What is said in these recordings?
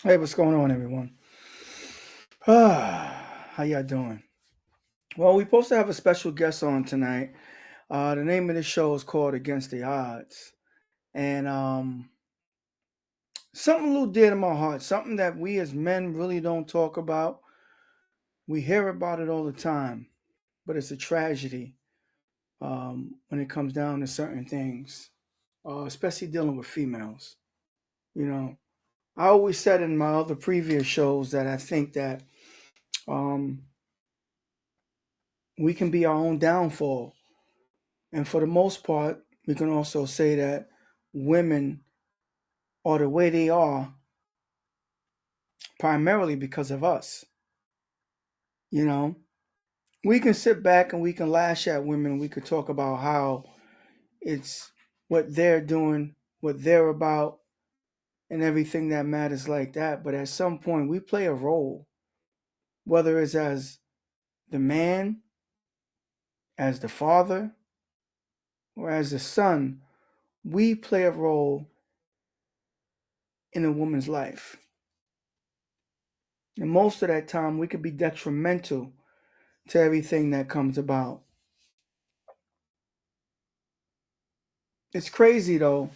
Hey, what's going on, everyone? How y'all doing? Well, we're supposed to have a special guest on tonight. The name of the show is called Against the Odds. And something a little dear to my heart, something that we as men really don't talk about. We hear about it all the time, but it's a tragedy when it comes down to certain things, especially dealing with females. You know, I always said in my other previous shows that I think that um, we can be our own downfall. And for the most part, we can also say that women are the way they are primarily because of us. You know, we can sit back and we can lash at women. We could talk about how it's what they're doing, what they're about, and everything that matters like that. But at some point, we play a role, whether it's as the man, as the father, or as the son. We play a role in a woman's life. And most of that time, we could be detrimental to everything that comes about. It's crazy though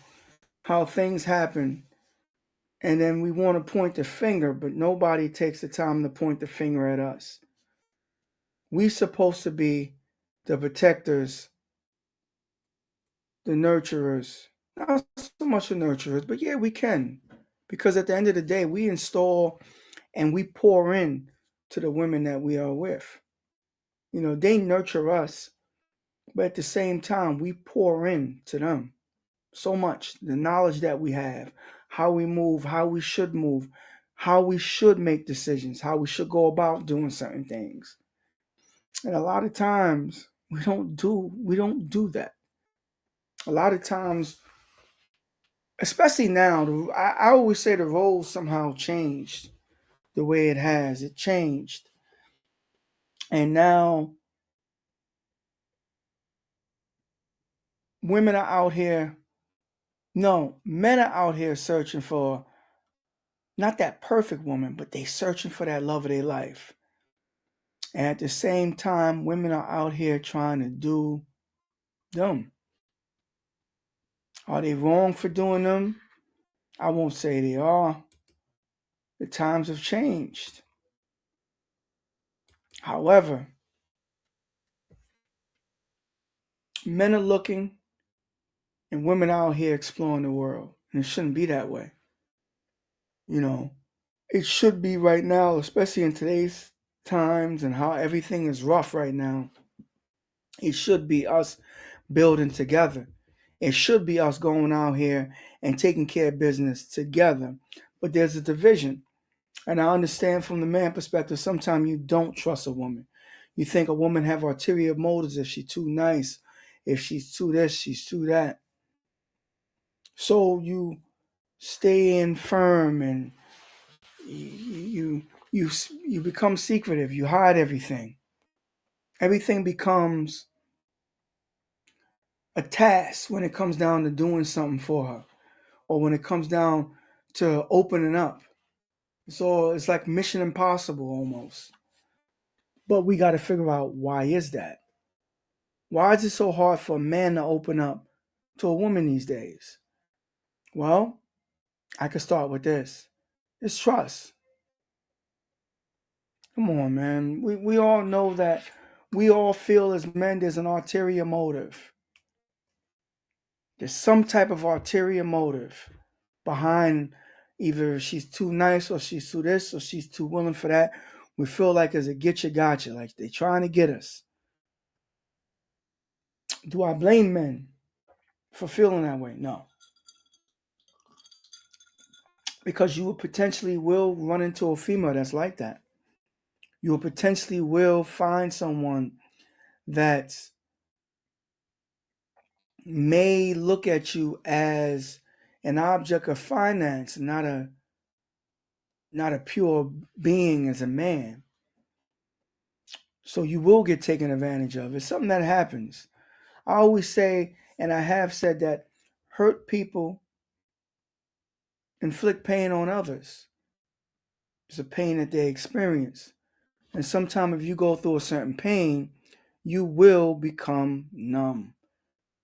how things happen and then we want to point the finger, but nobody takes the time to point the finger at us. We're supposed to be the protectors, the nurturers. Not so much the nurturers, but yeah, we can. Because at the end of the day, we install and we pour in to the women that we are with. You know, they nurture us, but at the same time, we pour in to them. So much the knowledge that we have, how we move, how we should move, how we should make decisions, how we should go about doing certain things. And a lot of times we don't do that. A lot of times, especially now, I always say the roles somehow changed the way it has. It changed. And now women are out here, no, men are out here searching for not that perfect woman, but they searching for that love of their life. And at the same time, women are out here trying to do them. Are they wrong for doing them? I won't say they are. The times have changed. However, men are looking and women out here exploring the world. And it shouldn't be that way. You know, it should be right now, especially in today's times and how everything is rough right now. It should be us building together. It should be us going out here and taking care of business together. But there's a division. And I understand from the man perspective, sometimes you don't trust a woman. You think a woman have ulterior motives if she's too nice, if she's too this, she's too that. So you stay in firm and you become secretive. You hide everything. Everything becomes a task when it comes down to doing something for her, or when it comes down to opening up. So it's like Mission Impossible almost. But we got to figure out why is that? Why is it so hard for a man to open up to a woman these days? Well, I could start with this. It's trust. Come on, man. We all know that we all feel as men there's an ulterior motive. There's some type of ulterior motive behind either she's too nice or she's too this or she's too willing for that. We feel like it's a get you gotcha, like they're trying to get us. Do I blame men for feeling that way? No. Because you potentially will run into a female that's like that. You potentially will find someone that may look at you as an object of finance, not a pure being as a man. So you will get taken advantage of. It's something that happens. I always say, and I have said that hurt people inflict pain on others. It's a pain that they experience. And sometimes if you go through a certain pain, you will become numb.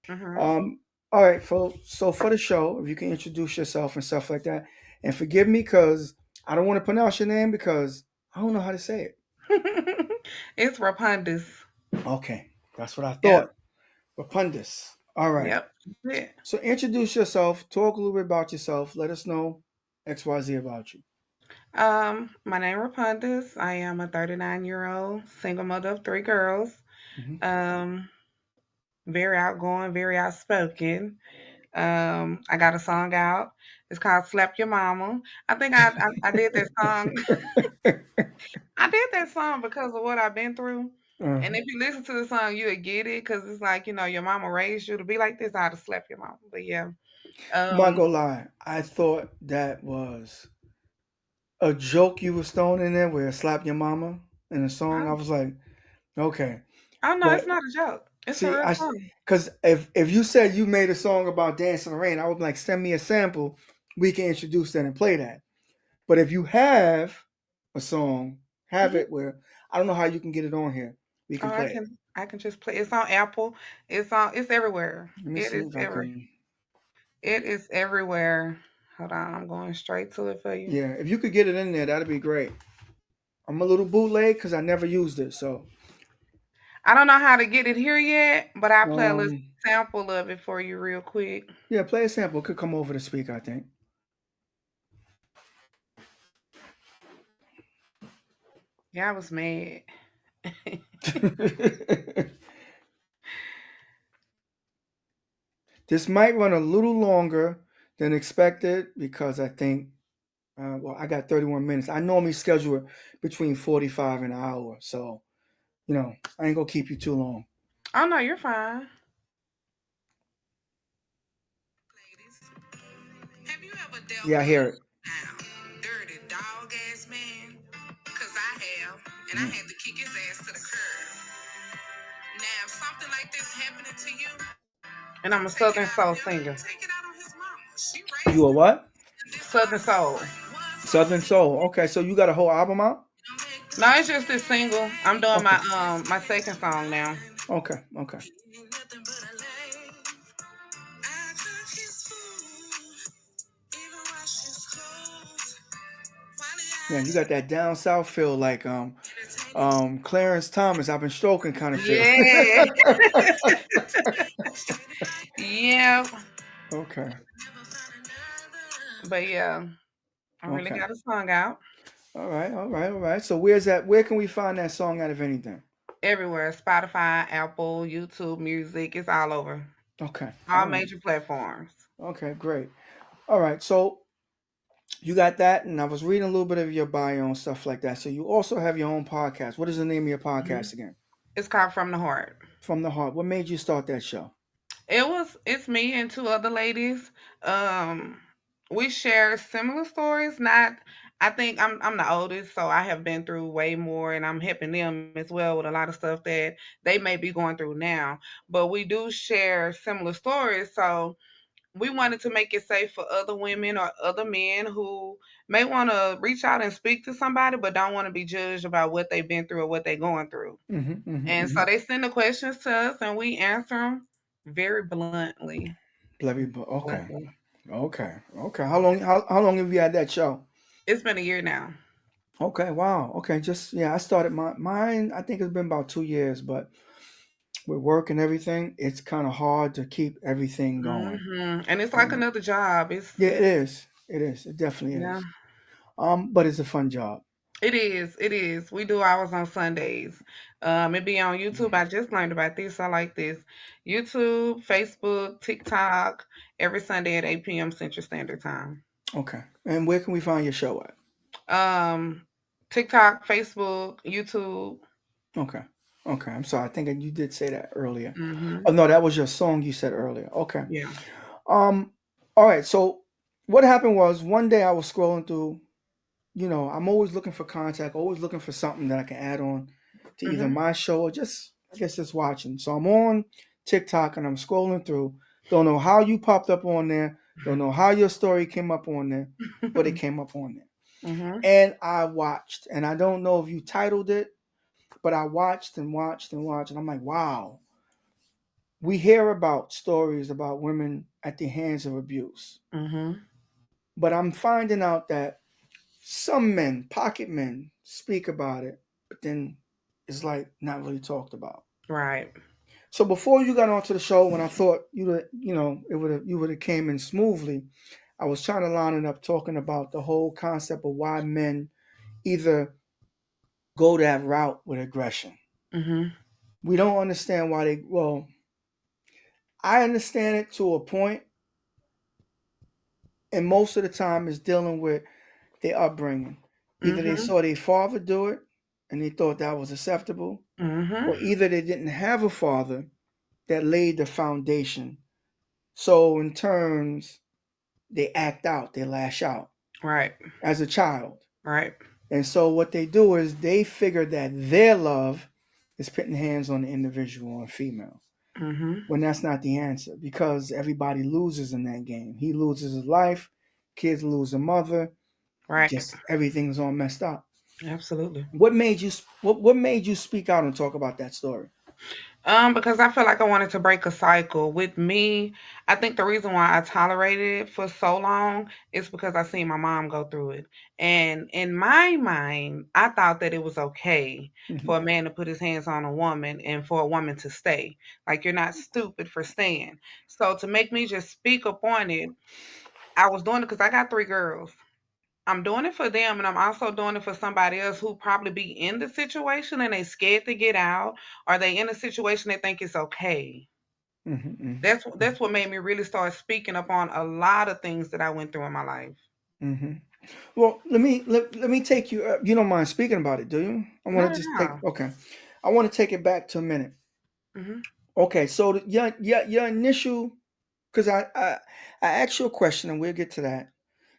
Mhm. Um, all right, so for the show, if you can introduce yourself and stuff like that, and forgive me because I don't want to pronounce your name because I don't know how to say it. It's Ropondus. Okay, that's what I Yep. thought. Ropondus. All right. Yep. That's it. So introduce yourself. Talk a little bit about yourself. Let us know XYZ about you. My name Ropondus. I am a 39-year-old single mother of three girls. Hmm. Um, very outgoing, very outspoken. I got a song out. It's called "Slap Your Mama." I think I did that song. I did that song because of what I've been through. uh, And if you listen to the song, you'll get it because it's like your mama raised you to be like this. I'd have slapped your mama. But yeah, I'm not um, gonna lie. I thought that was a joke you was throwing in there where it slap your mama in a song. I oh, was like, okay. oh no, it's But not a joke. It's a see, real song. because if you said you made a song about dancing in the rain, I would be like, send me a sample. We can introduce that and play that. But if you have a song, have Hmm. it where I don't know how you can get it on here. We Oh, can play it. I can just play. It's on Apple. It's everywhere. Let me see if I can. It is everywhere. Hold on, I'm going straight to it for you. Yeah, if you could get it in there, that'd be great. I'm a little bootleg because I never used it. So, I don't know how to get it here yet, but I'll play a little um, sample of it for you real quick. yeah, play a sample. It could come over the speaker, I think. Yeah, I was mad. This might run a little longer than expected because I think, well, I got 31 minutes. I normally schedule it between 45 and an hour. So, I ain't going to keep you too long. Oh no, you're fine. Have you ever dealt Yeah, I with hear a it. dirty dog ass man? Cause I have, and I Mm. had to kick his ass to the curb. Now, if something like this happening to you, and I'm a Southern soul singer. Take it out on his mama. She You raised a him. what? Southern soul. Southern Soul. Okay, so you got a whole album out? No, it's just this single. I'm doing Okay, my second song now. okay, okay. Man, you got that down south feel like Clarence Thomas. I've been stroking kind of feel. Yeah. Yeah. Okay, But yeah, I really okay. got a song out All right, all right, all right. So where's that? Where can we find that song out of anything? everywhere. Spotify, Apple, YouTube, music. It's all over. Okay, All all right. major platforms. Okay, great. All right, so you got that, and I was reading a little bit of your bio and stuff like that. So you also have your own podcast. What is the name of your Mhm. podcast again? It's called From the Heart. From the Heart. What made you start that show? It's me and two other ladies. Um we share similar stories. Not I think I'm the oldest, so I have been through way more and I'm helping them as well with a lot of stuff that they may be going through now. But we do share similar stories, so we wanted to make it safe for other women or other men who may want to reach out and speak to somebody but don't want to be judged about what they've been through or what they're going through. Mm-hmm, mm-hmm, And mm-hmm. so they send the questions to us and we answer them very bluntly. Okay, Bluntly. okay, okay. How long have you had that show? It's been a year now. Okay, wow. Okay, just yeah, I started mine. I think it's been about 2 years, but with work and everything, it's kind of hard to keep everything going. And it's like Um, another job. yeah, it It's is. It is. It definitely yeah. is. But it's a fun job. It is. It is. We do ours on Sundays. It be on YouTube. I just learned about this. I like this. YouTube, Facebook, TikTok, every Sunday at 8 p.m. Central Standard Time. Okay. And where can we find your show at? Um, TikTok, Facebook, YouTube. Okay. Okay. I'm sorry. I think you did say that earlier. Hmm. Oh no, that was your song you said earlier. Okay. Yeah. Um. All right. So what happened was one day I was scrolling through. I'm always looking for contact, always looking for something that I can add on to either Hmm. my show or just, I guess, just watching. So I'm on TikTok and I'm scrolling through. Don't know how you popped up on there. Don't know how your story came up on there, but it came up on there. Mhm. And I watched, and I don't know if you titled it, but I watched and watched and watched, and I'm like, wow. We hear about stories about women at the hands of abuse, Mhm. but I'm finding out that some men, pocket men, speak about it, but then it's like not really talked about. Right. So before you got onto the show, when I thought it would have you would have came in smoothly, I was trying to line it up talking about the whole concept of why men either go that route with aggression. Mhm. We don't understand why they. Well, I understand it to a point, and most of the time it's dealing with their upbringing. Either they Mhm. saw their father do it and they thought that was acceptable, Mhm. or either they didn't have a father that laid the foundation. So in terms, they act out, they lash out Right. as a child. Right. And so what they do is they figure that their love is putting hands on the individual or female. Mhm. When that's not the answer, because everybody loses in that game. He loses his life, kids lose a mother, Right. just everything's all messed up. Absolutely. What made you speak out and talk about that story? Because I feel like I wanted to break a cycle. With me, I think the reason why I tolerated it for so long is because I seen my mom go through it. And in my mind, I thought that it was okay Hmm. for a man to put his hands on a woman and for a woman to stay. Like you're not stupid for staying. So to make me just speak up on it, I was doing it because I got three girls. I'm doing it for them, and I'm also doing it for somebody else who probably be in the situation and they scared to get out, or they in a situation they think it's okay. Hmm. That's what made me really start speaking up on a lot of things that I went through in my life. Hmm. Well, let me take you. You don't mind speaking about it, do you? I want Not to at just take. all. Okay, I want to take it back to a minute. Mhm. Okay, so your initial, because I asked you a question and we'll get to that.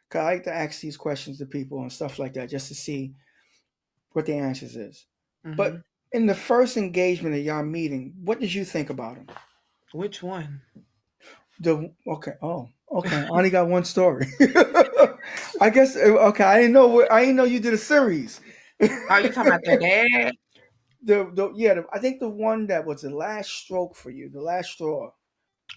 Cause I like to ask these questions to people and stuff like that just to see what the answers is. Mhm. But in the first engagement of y'all meeting, what did you think about him? Which one? The okay, oh, okay. I only got one story. I guess okay. I didn't know you did a series. Oh, you talking about their dad? I think the one that was the last stroke for you, the last straw.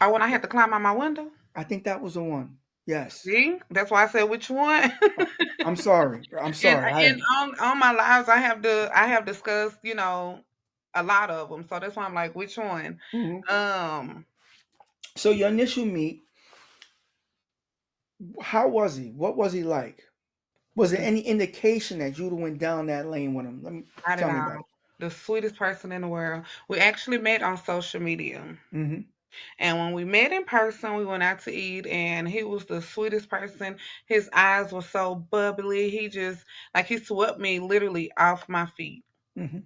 Oh, when I had to climb out my window? I think that was the one. Yes. See? That's why I said which one. Uh, I'm sorry. I'm and sorry. and on my lives, I have discussed, a lot of them. So that's why I'm like, which one? Mhm. Um, So your initial meet, how was he? What was he like? Was there the, any indication that you went down that lane with him? Let me not at tell me all. about it. The sweetest person in the world. We actually met on social media. Hmm. And when we met in person, we went out to eat, and he was the sweetest person. His eyes were so bubbly. He just, like, he swept me literally off my feet. Hmm. Hmm.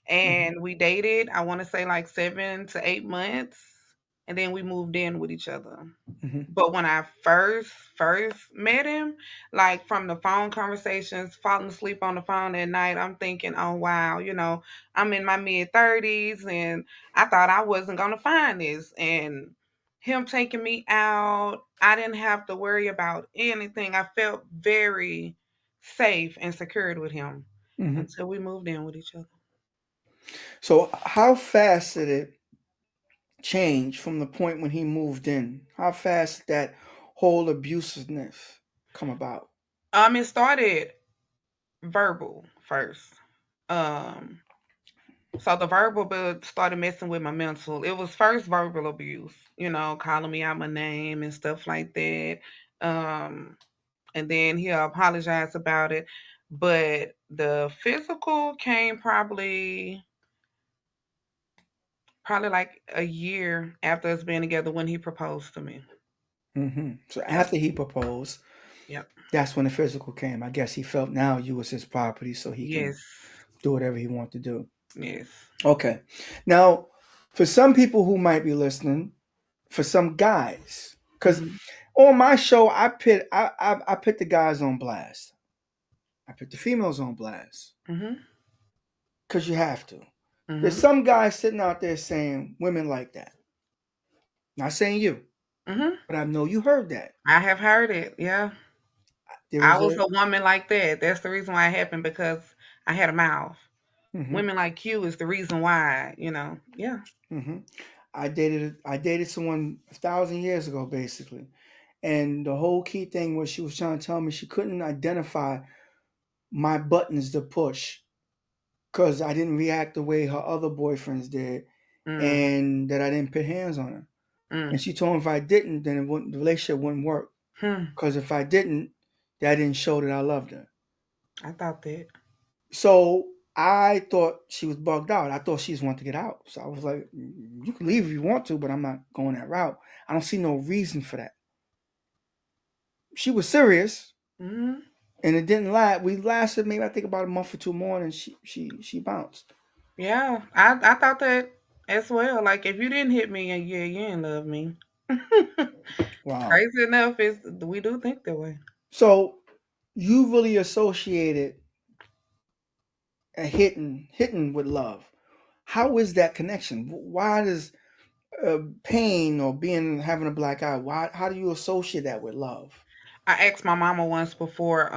And we dated, I want to say like 7 to 8 months. And then we moved in with each other. Hmm. But when I first met him, like from the phone conversations, falling asleep on the phone at night, I'm thinking, oh wow, I'm in my mid 30s and I thought I wasn't gonna find this. And him taking me out, I didn't have to worry about anything. I felt very safe and secured with him Hmm. until we moved in with each other. So how fast did it change from the point when he moved in? How fast did that whole abusiveness come about? It started verbal first. Um So the verbal abuse started messing with my mental. It was first verbal abuse, calling me out my name and stuff like that. Um, and then he apologized about it. But the physical came probably like a year after us being together when he proposed to me. So Yep. after he proposed, Yep. that's when the physical came. I guess he felt now you was his property, so he can Yes. do whatever he wanted to do. Yes. Okay. Now, for some people who might be listening, for some guys, because Mhm. on my show I put the guys on blast. I put the females on blast Mhm. because you have to. There's Mhm. some guys sitting out there saying women like that. Not saying you, Mhm. but I know you heard that. I have heard it. Yeah. There I was was a a woman like that. That's the reason why it happened because I had a mouth. hmm Women like you is the reason why, you know. Yeah. hmm I dated someone 1,000 years ago, basically, and the whole key thing was she was trying to tell me she couldn't identify my buttons to push because I didn't react the way her other boyfriends did, Mm, and that I didn't put hands on her. And mm, she told me if I didn't, then the relationship wouldn't work. hmm. Because if I didn't, that didn't show that I loved her. I thought that. So I thought she was bugged out. I thought she just wanted to get out. So I was like, you can leave if you want to, but I'm not going that route. I don't see no reason for that. She was serious, Hmm. and it didn't last. We lasted maybe I think about a month or two more, and she bounced. Yeah. I thought that as well. Like if you didn't hit me, yeah, you didn't love me. Wow. Crazy enough is we do think that way. So you really associated a hitting with love. How is that connection? Why does pain or being having a black eye? Why? How do you associate that with love? I asked my mama once before,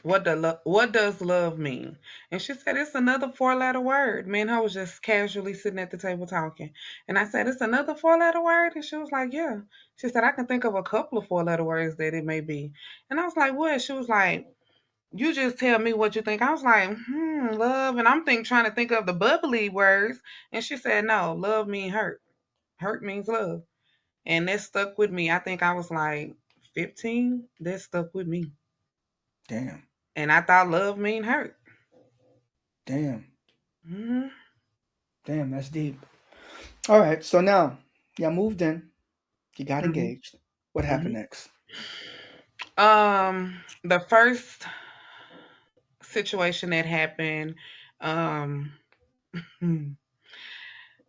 what does love mean? And she said it's another four-letter word. Me and her was just casually sitting at the table talking, and I said it's another four-letter word, and she was like, yeah. She said I can think of a couple of four-letter words that it may be, and I was like, what? She was like, you just tell me what you think. I was like, love, and I'm trying to think of the bubbly words, and she said no, love means hurt. Hurt means love. And that stuck with me. I think I was like 15. That stuck with me. Damn, And I thought love mean hurt. damn, Hmm. damn. That's deep. All right. So now, you moved in. You got Hmm. engaged. What happened Hmm. next? The first situation that happened, um,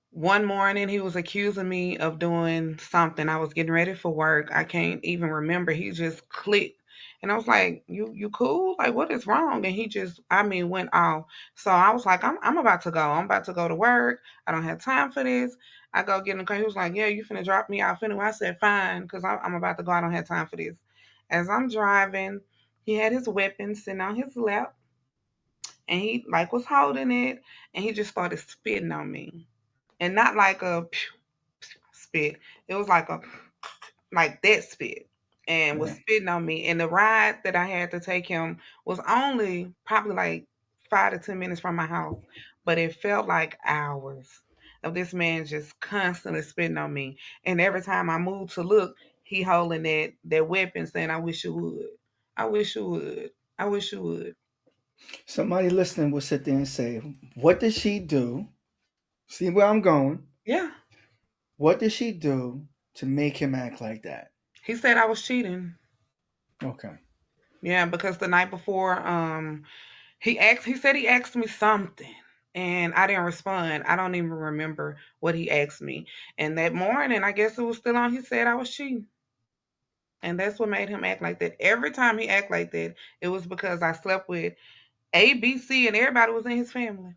one morning, he was accusing me of doing something. I was getting ready for work. I can't even remember. He just clicked. And I was like, you cool? Like, what is wrong? And he just, I mean, went off. So I was like, I'm about to go. I'm about to go to work. I don't have time for this. I go get in the car. He was like, yeah, you finna drop me off anyway. I said, fine, because I'm about to go. I don't have time for this. As I'm driving, he had his weapon sitting on his lap, and he like was holding it, and he just started spitting on me, and not like a spit. It was like that spit, and was Damn. spitting on me. And the ride that I had to take him was only probably like 5 to 10 minutes from my house, but it felt like hours of this man just constantly spitting on me. And every time I moved to look, he holding that weapon, saying, "I wish you would. I wish you would. I wish you would." Somebody listening will sit there and say, "What did she do?" See where I'm going. Yeah, What did she do to make him act like that? he said I was cheating. Okay. Yeah, because the night before, he said he asked me something, and I didn't respond. I don't even remember what he asked me. And that morning, I guess it was still on, he said I was cheating. And that's what made him act like that. Every time he act like that, it was because I slept with A, B, C, and everybody was in his family.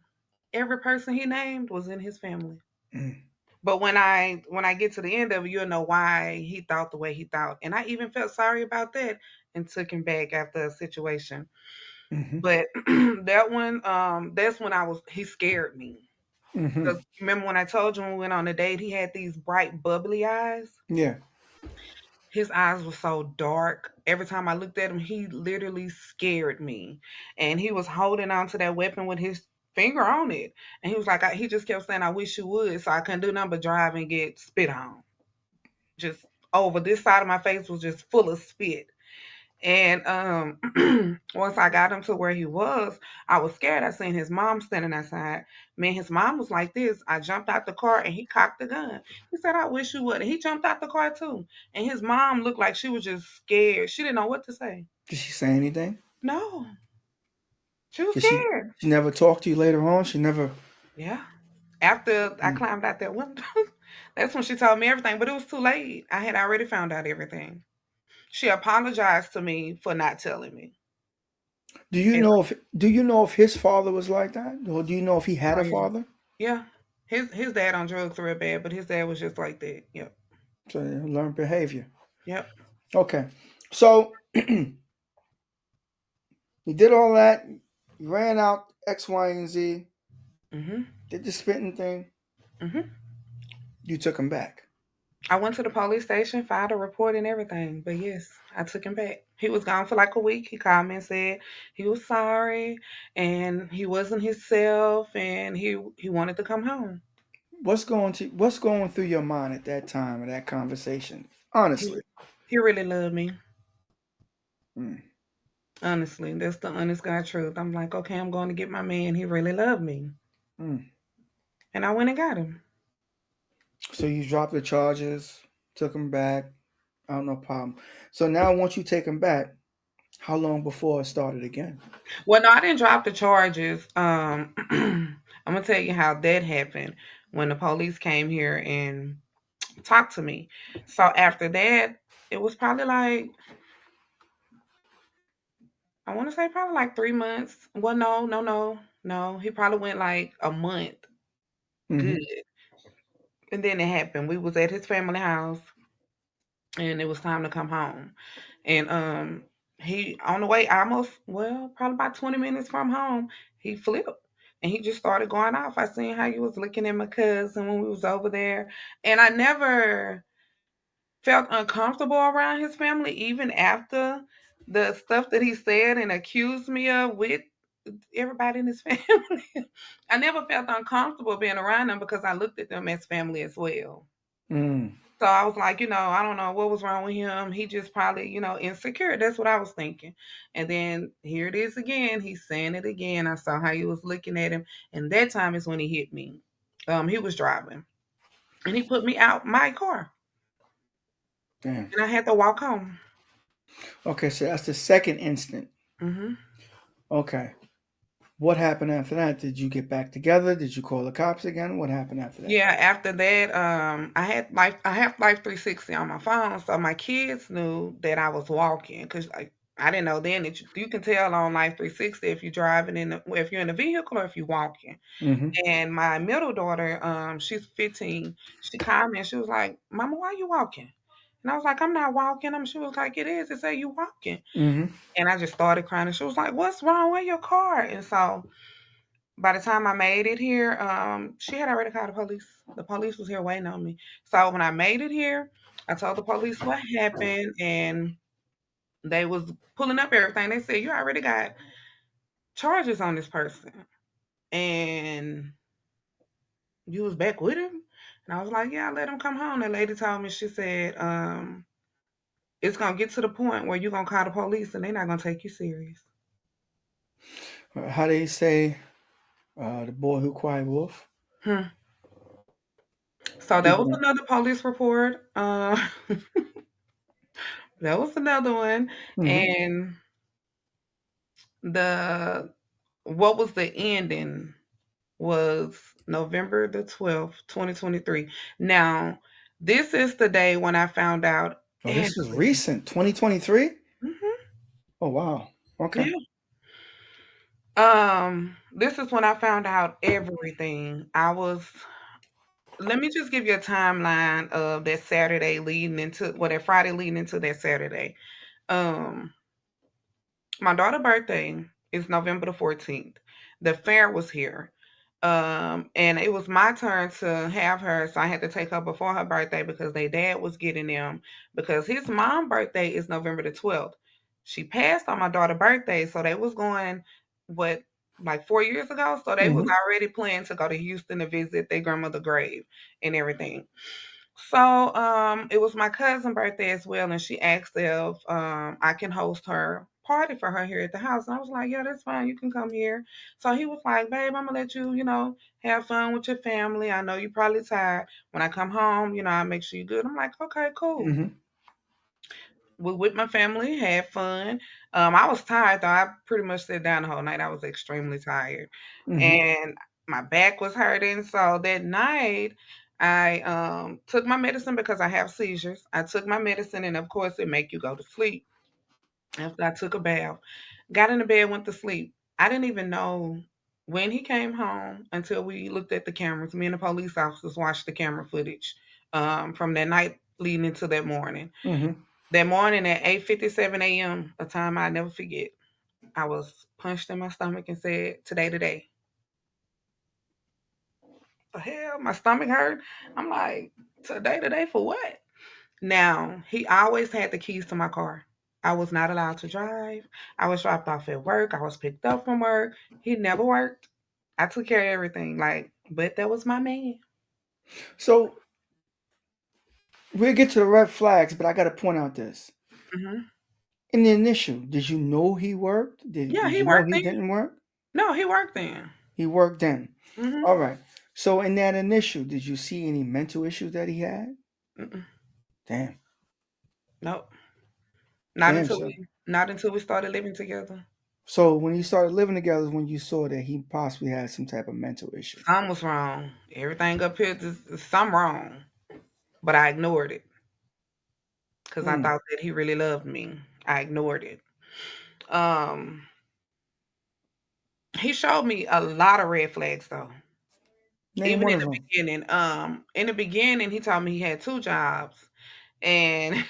Every person he named was in his family. Mm-hmm. But when I get to the end of it, you'll know why he thought the way he thought. And I even felt sorry about that and took him back after a situation. But that one, that's when he scared me. Mm-hmm. Because remember when I told you when we went on a date, he had these bright, bubbly eyes? Yeah. His eyes were so dark. Every time I looked at him, he literally scared me. And he was holding on to that weapon with his finger on it. And he was like, he just kept saying, I wish you would. So I couldn't do nothing but drive and get spit on. Just over this side of my face was just full of spit. And once I got him to where he was, I was scared. I seen his mom standing outside. Man, his mom was like this. I jumped out the car and he cocked the gun. He said, I wish you would. And he jumped out the car too. And his mom looked like she was just scared. She didn't know what to say. Did she say anything? No, she was Did she? scared. She never talked to you later on. She never. Yeah. After I Mm, climbed out that window, that's when she told me everything. But it was too late. I had already found out everything. She apologized to me for not telling me. Do you And, know if his father was like that, or do you know if he had oh, a yeah. father? Yeah. His dad on drugs real bad, but his dad was just like that. Yep. So learned behavior. Yep. Okay. So You did all that. You ran out X, Y, and Z. Mhm. Did the spitting thing. Mhm. You took him back. I went to the police station, filed a report and everything. But yes, I took him back. He was gone for like a week. He called me and said he was sorry and he wasn't himself and he wanted to come home. What's going through your mind at that time of that conversation? He Honestly. he really loved me. Mm, Honestly, that's the honest God truth. I'm like, okay, I'm going to get my man. He really loved me, mm. and I went and got him. So you dropped the charges, took him back. I don't know problem. So now once you take him back, how long before it started again? Well, no, I didn't drop the charges. I'm gonna tell you how that happened when the police came here and talked to me. So after that, it was probably like I want to say probably like 3 months. Well, no, no, no, no. He probably went like a month. Good, Hmm. and then it happened. We was at his family house, and it was time to come home. And he on the way almost well, probably about 20 minutes from home, he flipped. And he just started going off. I seen how you was looking at my cousin when we was over there. And I never felt uncomfortable around his family, even after the stuff that he said and accused me of with everybody in his family. I never felt uncomfortable being around them because I looked at them as family as well. Mm. So I was like, I don't know what was wrong with him. He just probably, insecure. That's what I was thinking. And then here it is again. He's saying it again. I saw how he was looking at him. And that time is when he hit me. He was driving and he put me out my car Damn. and I had to walk home. Okay, so that's the second instant. hmm Okay. What happened after that? Did you get back together? Did you call the cops again? What happened after that? Yeah, after that, I have Life 360 on my phone, so my kids knew that I was walking because I didn't know then that you can tell on Life 360 if you're driving if you're in a vehicle or if you're walking. Hmm. And my middle daughter, she's 15. She called me and she was like, "Mama, why you walking?" And I was like, "I'm not walking." She was like, "It is. It say you walking." Hmm. And I just started crying. And she was like, "What's wrong with your car?" And so by the time I made it here, she had already called the police. The police was here waiting on me. So when I made it here, I told the police what happened, and they was pulling up everything. They said, "You already got charges on this person, and you was back with him." And I was like, "Yeah, I let him come home." The lady told me, she said, "It's gonna get to the point where you're gonna call the police, and they're not gonna take you serious." How they say, the boy who cried wolf? Hmm. So that People was don't. another police report. That was another one, Hmm. and the what was the ending was November the 12th, 2023. Now, this is the day when I found out Oh, this is everything. recent. 2023. Mhm. Oh wow. Okay. Yeah. This is when I found out everything. Let me just give you a timeline of that Saturday leading into that Friday leading into that Saturday. Um, my daughter's birthday is November the 14th. The fair was here. And it was my turn to have her, so I had to take her before her birthday because their dad was getting them because his mom's birthday is November the 12th. She passed on my daughter's birthday, so they was going what like 4 years ago. So they was Hmm. already planning to go to Houston to visit their grandmother grave and everything. So it was my cousin's birthday as well, and she asked if I can host her party for her here at the house. And I was like, "Yeah, that's fine. You can come here." So he was like, "Babe, I'm gonna let you, have fun with your family. I know you're probably tired. When I come home, I'll make sure you're good." I'm like, "Okay, cool." Hmm. Was with my family, had fun. I was tired though. I pretty much sat down the whole night. I was extremely tired, Hmm. and my back was hurting. So that night, I took my medicine because I have seizures. I took my medicine, and of course, it make you go to sleep. After I took a bath, got in the bed, went to sleep. I didn't even know when he came home until we looked at the cameras. Me and the police officers watched the camera footage from that night leading into that morning. Hmm. That morning at 8:57 a.m., a time I never forget. I was punched in my stomach and said, "Today, today." The hell, my stomach hurt. I'm like, "Today, today for what?" Now, he always had the keys to my car. I was not allowed to drive. I was dropped off at work. I was picked up from work. He never worked. I took care of everything. Like, but that was my man. So we'll get to the red flags, but I got to point out this. Hmm. In the initial, did you know he worked? Did, Yeah, did he you know worked he then. didn't work? No, he worked then. He worked then. Hmm. All right. So in that initial, did you see any mental issues that he had? Mm-mm. Damn. Nope. Not Damn, until son. we started living together. So when you started living together is when you saw that he possibly had some type of mental issue. Something was wrong. Everything up here is something wrong. But I ignored it because I Hmm. thought that he really loved me. I ignored it. Um, he showed me a lot of red flags though. Name Even one in of the them. beginning. In the beginning, he told me he had two jobs, and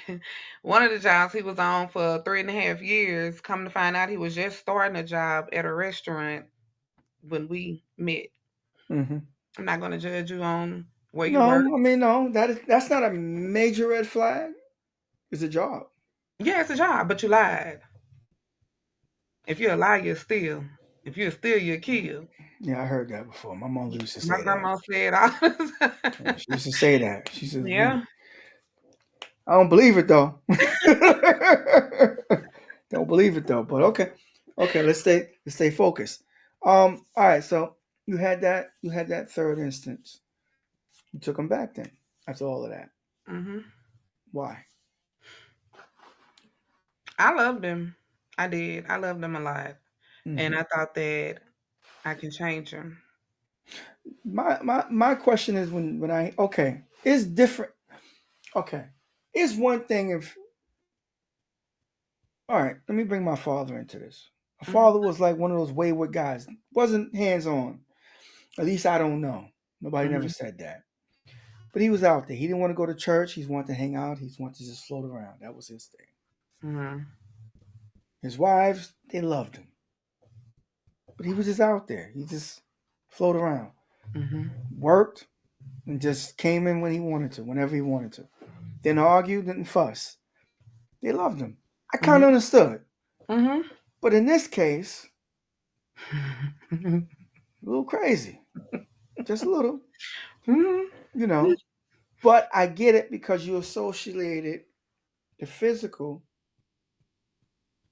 one of the jobs he was on for 3.5 years. Come to find out, he was just starting a job at a restaurant when we met. Hmm. I'm not gonna judge you on where you work. No, I mean no. That's not a major red flag. It's a job. Yeah, it's a job, but you lied. If you're a liar, you're steal. If you're steal, you're kill. Yeah, I heard that before. My mother used to My say that. grandma said all the Yeah, time. she used to say that. She says, Yeah. I don't believe it though. Don't believe it though. But okay, okay. Let's stay focused. All right. So you had that third instance. You took him back then. After all of that. Hmm. Why? I loved him. I did. I loved him a lot. And Hmm. I thought that I can change him. My question is when I okay, it's different. Okay, it's one thing if all right. Let me bring my father into this. My Hmm. father was like one of those wayward guys. Wasn't hands on. At least I don't know. Nobody never Hmm. said that. But he was out there. He didn't want to go to church. He wanted to hang out. He wanted to just float around. That was his thing. Hmm. His wives, they loved him. But he was just out there. He just floated around. Hmm. Worked and just came in when he wanted to, whenever he wanted to. Didn't argue, didn't fuss. They loved him. I kind Hmm. of understood. Hmm. But in this case, a little crazy. Just a little, Hmm. you know. But I get it because you associated the physical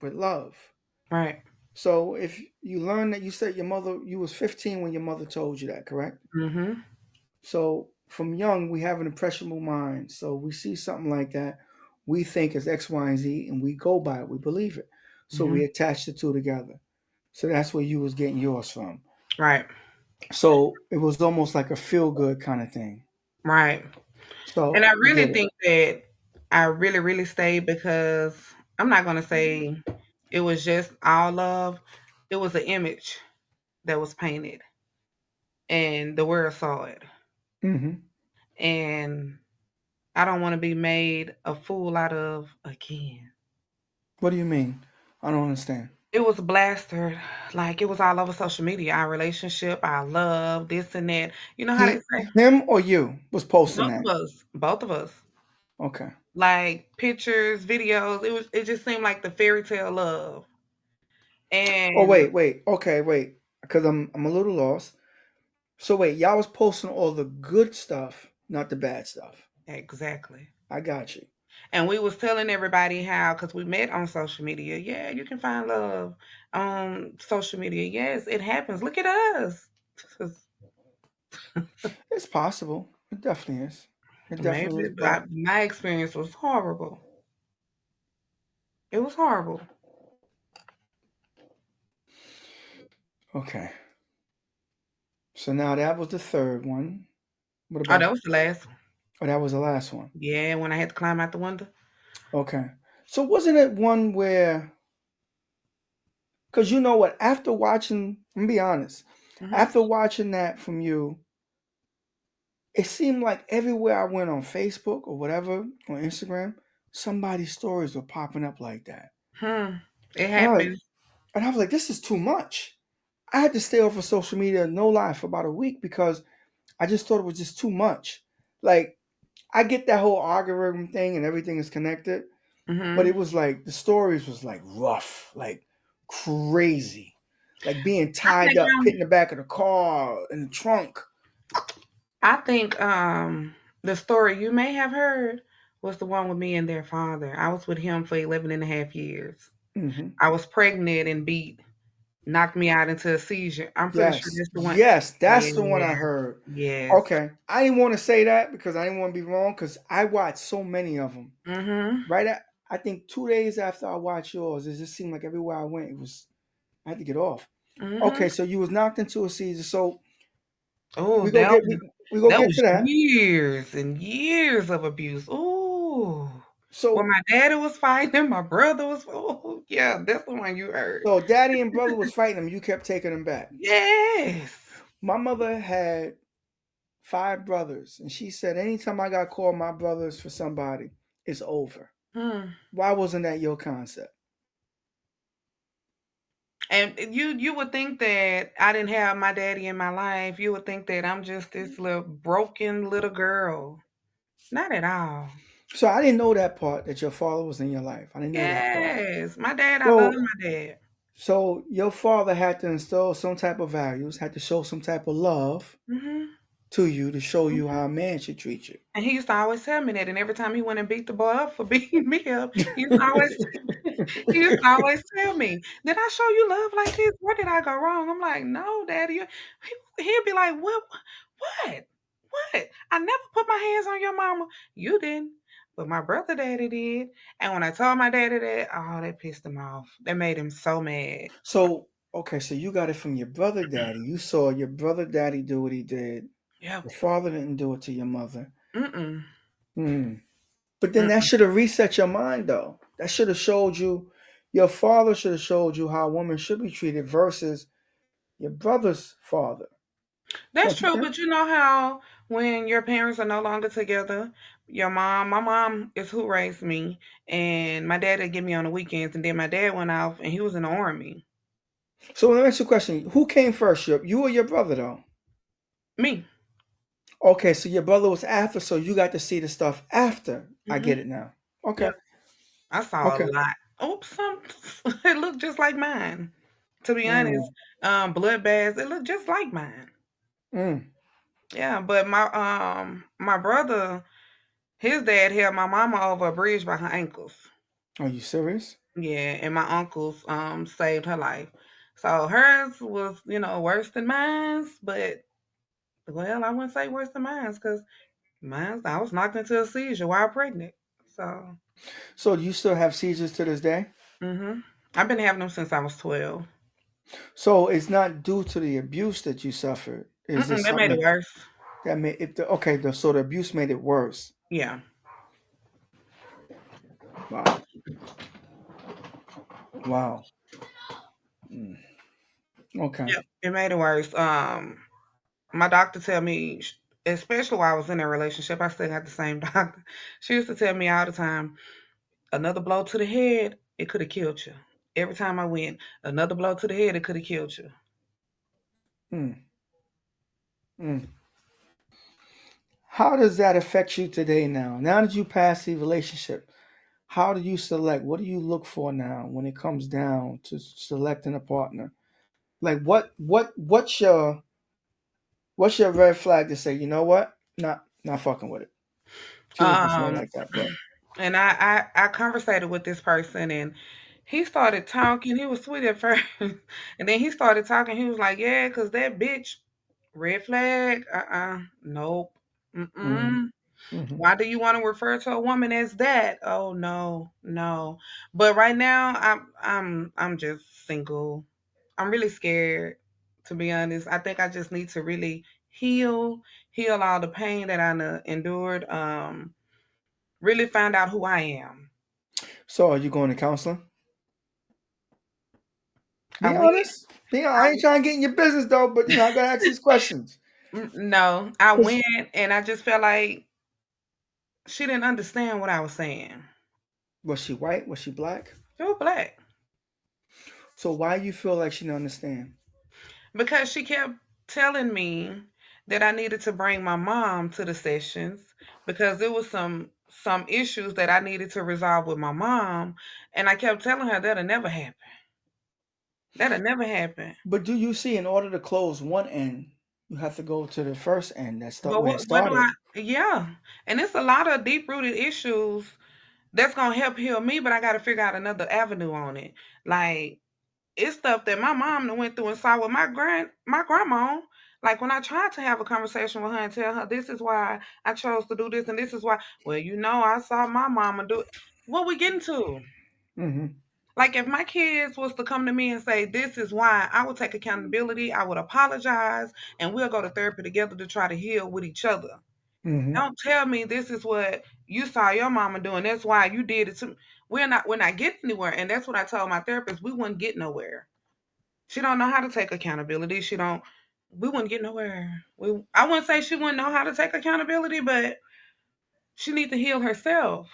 with love. Right. So if you learn that you said you was 15 when your mother told you that, correct? Hmm. So from young, we have an impressionable mind. So we see something like that, we think is X, Y, and Z, and we go by it. We believe it. So Hmm. we attach the two together. So that's where you was getting yours from. Right. So it was almost like a feel good kind of thing. Right. And So I I really get it. think that I really, really stayed because I'm not gonna say it was just all love. It was an image that was painted, and the world saw it. Hmm. And I don't want to be made a fool out of again. What do you mean? I don't understand. It was blasted, like it was all over social media. Our relationship, our love, this and that. You know how they say Him or you was posting both that? of us, both of us, Okay. like pictures, videos. It just seemed like the fairy tale love. Oh And wait. Okay, wait. Because I'm a little lost. So wait, y'all was posting all the good stuff, not the bad stuff. exactly. I got you. And we was telling everybody how, because we met on social media. Yeah, you can find love on social media. Yes, it happens. Look at us. It's possible. It definitely is. It definitely Maybe, is. but But my experience was horrible. It was horrible. okay. So now that was the third one. What Oh, about? that was the last one. Oh, that was the last one. Yeah, when I had to climb out the window. Okay. So wasn't it one where? Because you know what? After watching, I'm gonna be honest. Hmm. After watching that from you, it seemed like everywhere I went on Facebook or whatever on Instagram, somebody's stories were popping up like that. Hmm. It And I like, happened. And I was like, this is too much. I had to stay off of social media, no lie, for about a week because I just thought it was just too much. Like, I get that whole algorithm thing and everything is connected, but Hmm. it was like the stories was like rough, like crazy, like being I tied think up, put in the back of the car in the trunk. the story you may have heard was the one with me and their father. I was with him for 11 and a half years. Hmm. I was pregnant and beat, knocked me out into a seizure. I'm pretty sure Yes, that's the one. yes, that's the one Yeah. I heard. Yes. Okay, I didn't want to say that because I didn't want to be wrong because I watched so many of them. Mhm. Right at, I think 2 days after I watched yours, it just seemed like everywhere I went, it was I had to get off. Mhm. Okay, so you was knocked into a seizure. So Oh, we go that get was we go that get to was that. years and years of abuse. Ooh. When So my daddy was fighting, my brother was. Oh, yeah, that's the one you heard. so daddy and brother was fighting him. You kept taking him back. Yes. My mother had 5 brothers, and she said anytime I got called my brothers for somebody, it's over. Hmm. Why wasn't that your concept? And you would think that I didn't have my daddy in my life. You would think that I'm just this little broken little girl. Not at all. So I didn't know that part that your father was in your life. I didn't know that part. Yes. My dad, I love So my dad. so your father had to instill some type of values, had to show some type of love Mhm. to you to show you Mhm. how a man should treat you. And he used to always tell me that, and every time he went and beat the boy up for beating me up, he used to always he used to always tell me, "Did I show you love like this? Where did I go wrong?" I'm like, "No, daddy." He'd be like, "What? What? What? I never put my hands on your mama. You didn't, but my brother daddy did." And when I told my daddy that, oh, that pissed him off. That made him so mad. So okay, so you got it from your brother daddy. You saw your brother daddy do what he did. Yep. Your father didn't do it to your mother. Mm-mm. Hmm. But then that Mm-mm. should have reset your mind though. That should have showed you your father should have showed you how a woman should be treated versus your brother's father. That's Don't you true, think? but you know how when your parents are no longer together, my mom is who raised me, and my dad would get me on the weekends, and then my dad went off, and he was in the army. So let me ask you a question. Who came first, you or your brother though? Me. Okay, so your brother was after, so you got to see the stuff after. I Hmm. get it now. Okay. Yep. I saw a Okay. lot. Oops, it looked just like mine. To be honest, Mm, bloodbaths, it looked just like mine. mm. Yeah, but my brother, his dad held my mama over a bridge by her ankles. Are you serious? Yeah, and my uncles saved her life. So hers was, worse than mine's, but well, I wouldn't say worse than mine's because mine's I was knocked into a seizure while pregnant. So So do you still have seizures to this day? mhm. I've been having them since I was 12. So it's not due to the abuse that you suffered. Is Mm-mm, this that made it something worse. that made if the okay, so the abuse made it worse. Yeah. Wow. Wow. Mm. Okay. Yep. It made it worse. My doctor tell me, especially while I was in a relationship, I still got the same doctor. She used to tell me all the time, another blow to the head, it could have killed you. Every time I went, another blow to the head, it could have killed you. Mm. Mm. How does that affect you today now? Now that you pass the relationship, how do you select? What do you look for now when it comes down to selecting a partner? Like what's your red flag to say, you know what? Not fucking with it. Excuse me for saying it Um, like that, but and I conversated with this person, and he started talking. He was sweet at first, and then he started talking. He was like, "Yeah, cause that bitch, red flag. Nope. mm, Mm-mm. hmm. Why do you want to refer to a woman as that? Oh no, no. But right now, I'm just single. I'm really scared, to be honest. I think I just need to really heal all the pain that I endured. Really find out who I am. So are you going to counseling? I Be went. honest. I I ain't trying to get in your business though, but I gotta ask these questions. no, I 'Cause- went and I just felt like she didn't understand what I was saying. was she white? Was she black? She was black. So why you feel like she don't understand? because she kept telling me that I needed to bring my mom to the sessions because there was some issues that I needed to resolve with my mom, and I kept telling her that'll never happen. That'll never happen. But do you see, in order to close one end, you have to go to the first end. That's But where it what do I? started. Yeah, and it's a lot of deep rooted issues that's gonna help heal me, but I got to figure out another avenue on it. Like it's stuff that my mom done went through and saw with my grandma. Like when I tried to have a conversation with her and tell her this is why I chose to do this and this is why. Well, I saw my mama do it. What we getting to? Hmm. Like if my kids was to come to me and say this is why, I would take accountability. I would apologize, and we'll go to therapy together to try to heal with each other. Hmm. Don't tell me this is what you saw your mama doing. That's why you did it too. We're not getting anywhere. And that's what I told my therapist. We wouldn't get nowhere. She don't know how to take accountability. We wouldn't get nowhere. I wouldn't say she wouldn't know how to take accountability, but she needs to heal herself.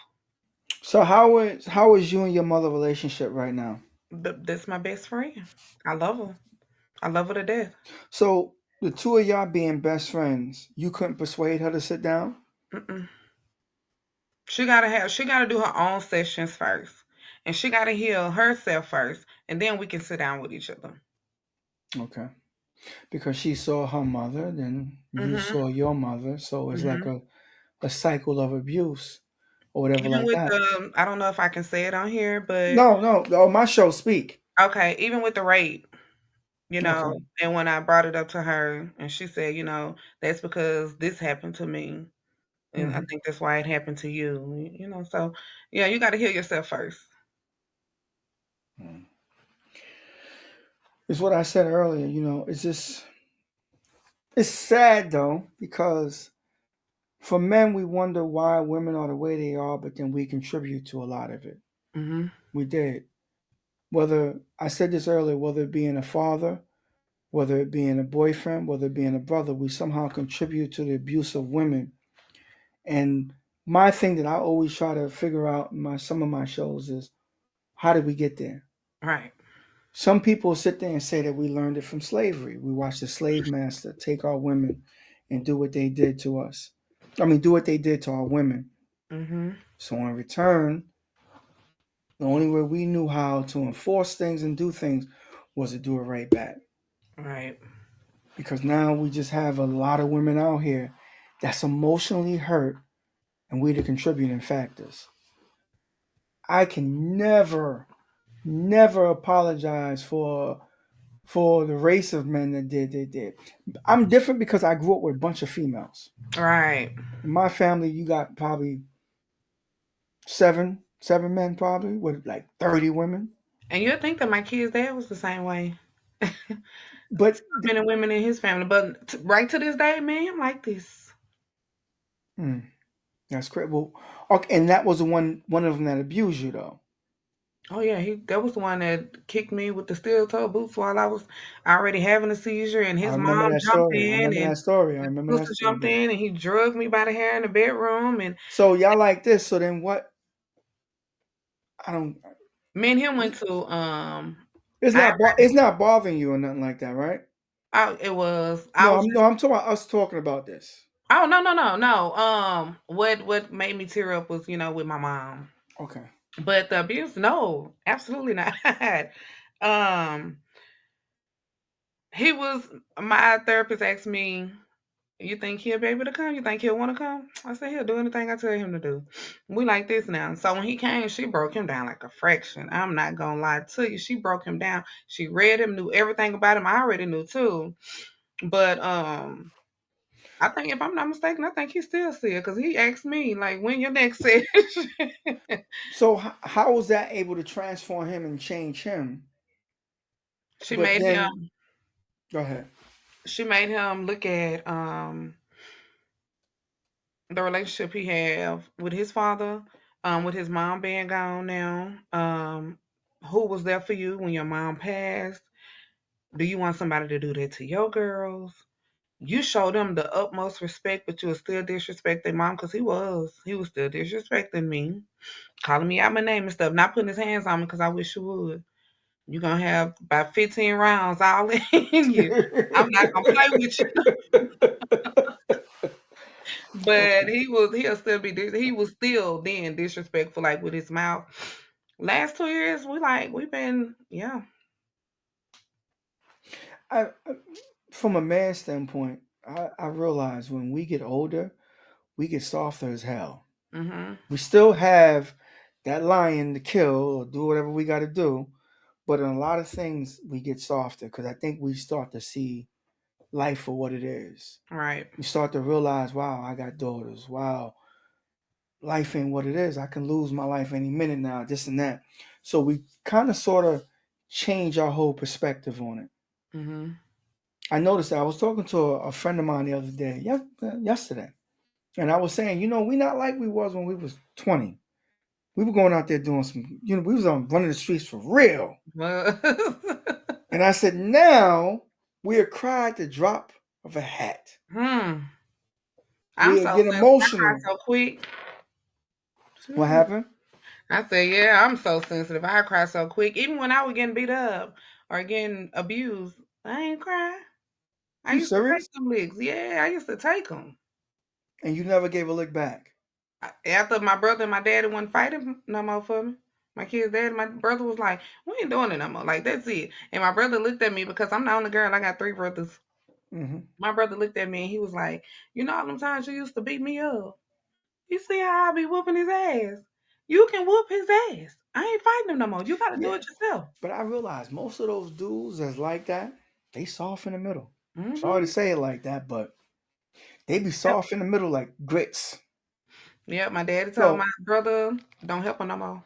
So how is you and your mother relationship right now? But that's my best friend. I love her. I love her to death. So the two of y'all being best friends, you couldn't persuade her to sit down? Mm-mm. She gotta do her own sessions first. And she gotta heal herself first. And then we can sit down with each other. Okay. Because she saw her mother, then you Mhm. saw your mother, so it's like Mhm. a cycle of abuse or whatever Even like with that. the I don't know if I can say it on here, but No, no, oh, my show speak. okay, even with the rape, Okay. and when I brought it up to her and she said, that's because this happened to me. And I Hmm. think that's why it happened to you. So yeah, you gotta heal yourself first. It's what I said earlier, it's just it's sad though, because for men we wonder why women are the way they are, but then we contribute to a lot of it. Mhm. We did. Whether I said this earlier, whether it being a father, whether it being a boyfriend, whether it being a brother, we somehow contribute to the abuse of women. And my thing that I always try to figure out in some of my shows is, how did we get there? Right. Some people sit there and say that we learned it from slavery. We watched the slave master take our women and do what they did to us. I mean, do what they did to our women. Mhm. So in return, the only way we knew how to enforce things and do things was to do it right back. Right. Because now we just have a lot of women out here that's emotionally hurt, and we the contributing factors. I can never apologize for the race of men that did they did. I'm different because I grew up with a bunch of females. Right. In my family, you got probably seven men probably with like 30 women. And you'll think that my kid's dad was the same way. But Men and women in his family, but right to this day, man, I'm like this. hmm, that's great. Well, okay, and that was the one of them that abused you though. Oh yeah, he that was the one that kicked me with the steel toe boots while I was already having a seizure, and I his remember mom that jumped story. I in, remember and that story. I his remember that sister jumped story. in, and he drugged me by the hair in the bedroom, and So y'all like this. So then what? I don't. me and him went to It's I, not. It's not bothering you or nothing like that, right? it was I No, was I'm no. just I'm talking about us talking about this. oh no. What made me tear up was with my mom, Okay. but the abuse, no, absolutely not. um, he was my therapist asked me, "You think he'll be able to come? You think he'll want to come?" I said, "He'll do anything I tell him to do." We like this now. So when he came, she broke him down like a fraction. I'm not gonna lie to you. She broke him down. She read him, knew everything about him. I already knew too. But I think if I'm not mistaken, I think he still see it because he asked me like, "When your next session?" So how was that able to transform him and change him? she But made then, him. go ahead. She made him look at the relationship he have with his father, with his mom being gone now. Who was there for you when your mom passed? Do you want somebody to do that to your girls? You show them the utmost respect, but you will still disrespect their mom because he was still disrespecting me, calling me out my name and stuff, not putting his hands on me because I wish you would. You gonna have about 15 rounds all in you. I'm not gonna play with you. But he'll still he was still then disrespectful, like with his mouth. Last 2 years, we've been, yeah. I, from a man's standpoint, I realize when we get older, we get softer as hell. Mhm. We still have that lion to kill or do whatever we got to do, but in a lot of things we get softer because I think we start to see life for what it is. Right. We start to realize, wow, I got daughters. Wow, life ain't what it is. I can lose my life any minute now, this and that. So we kind of sort of change our whole perspective on it. Mhm. I noticed that I was talking to a friend of mine the other day, yesterday, and I was saying, we not like we was when we was 20. We were going out there doing some, we was on running the streets for real. Well, And I said, now we are cried the drop of a hat. hmm. I'm We so get sensitive. I cry emotional. so quick. What Hmm. happened? I said, yeah, I'm so sensitive. I cry so quick. Even when I was getting beat up or getting abused, I ain't cry. I You used to take serious? them licks. Yeah, I used to take them. And you never gave a lick back. After my brother and my daddy wasn't fighting no more for me, my kid's dad and my brother was like, we ain't doing it no more. Like, that's it. And my brother looked at me because I'm the only girl. I got three brothers. Hmm. My brother looked at me and he was like, you know all them times you used to beat me up? You see how I be whooping his ass? You can whoop his ass. I ain't fighting him no more. You got to do Yeah. it yourself. But I realized most of those dudes that's like that, they soft in the middle. Sorry to Mm-hmm. say it like that, but they be Yep. soft in the middle like grits. Yep. My daddy told my So brother, don't help her no more.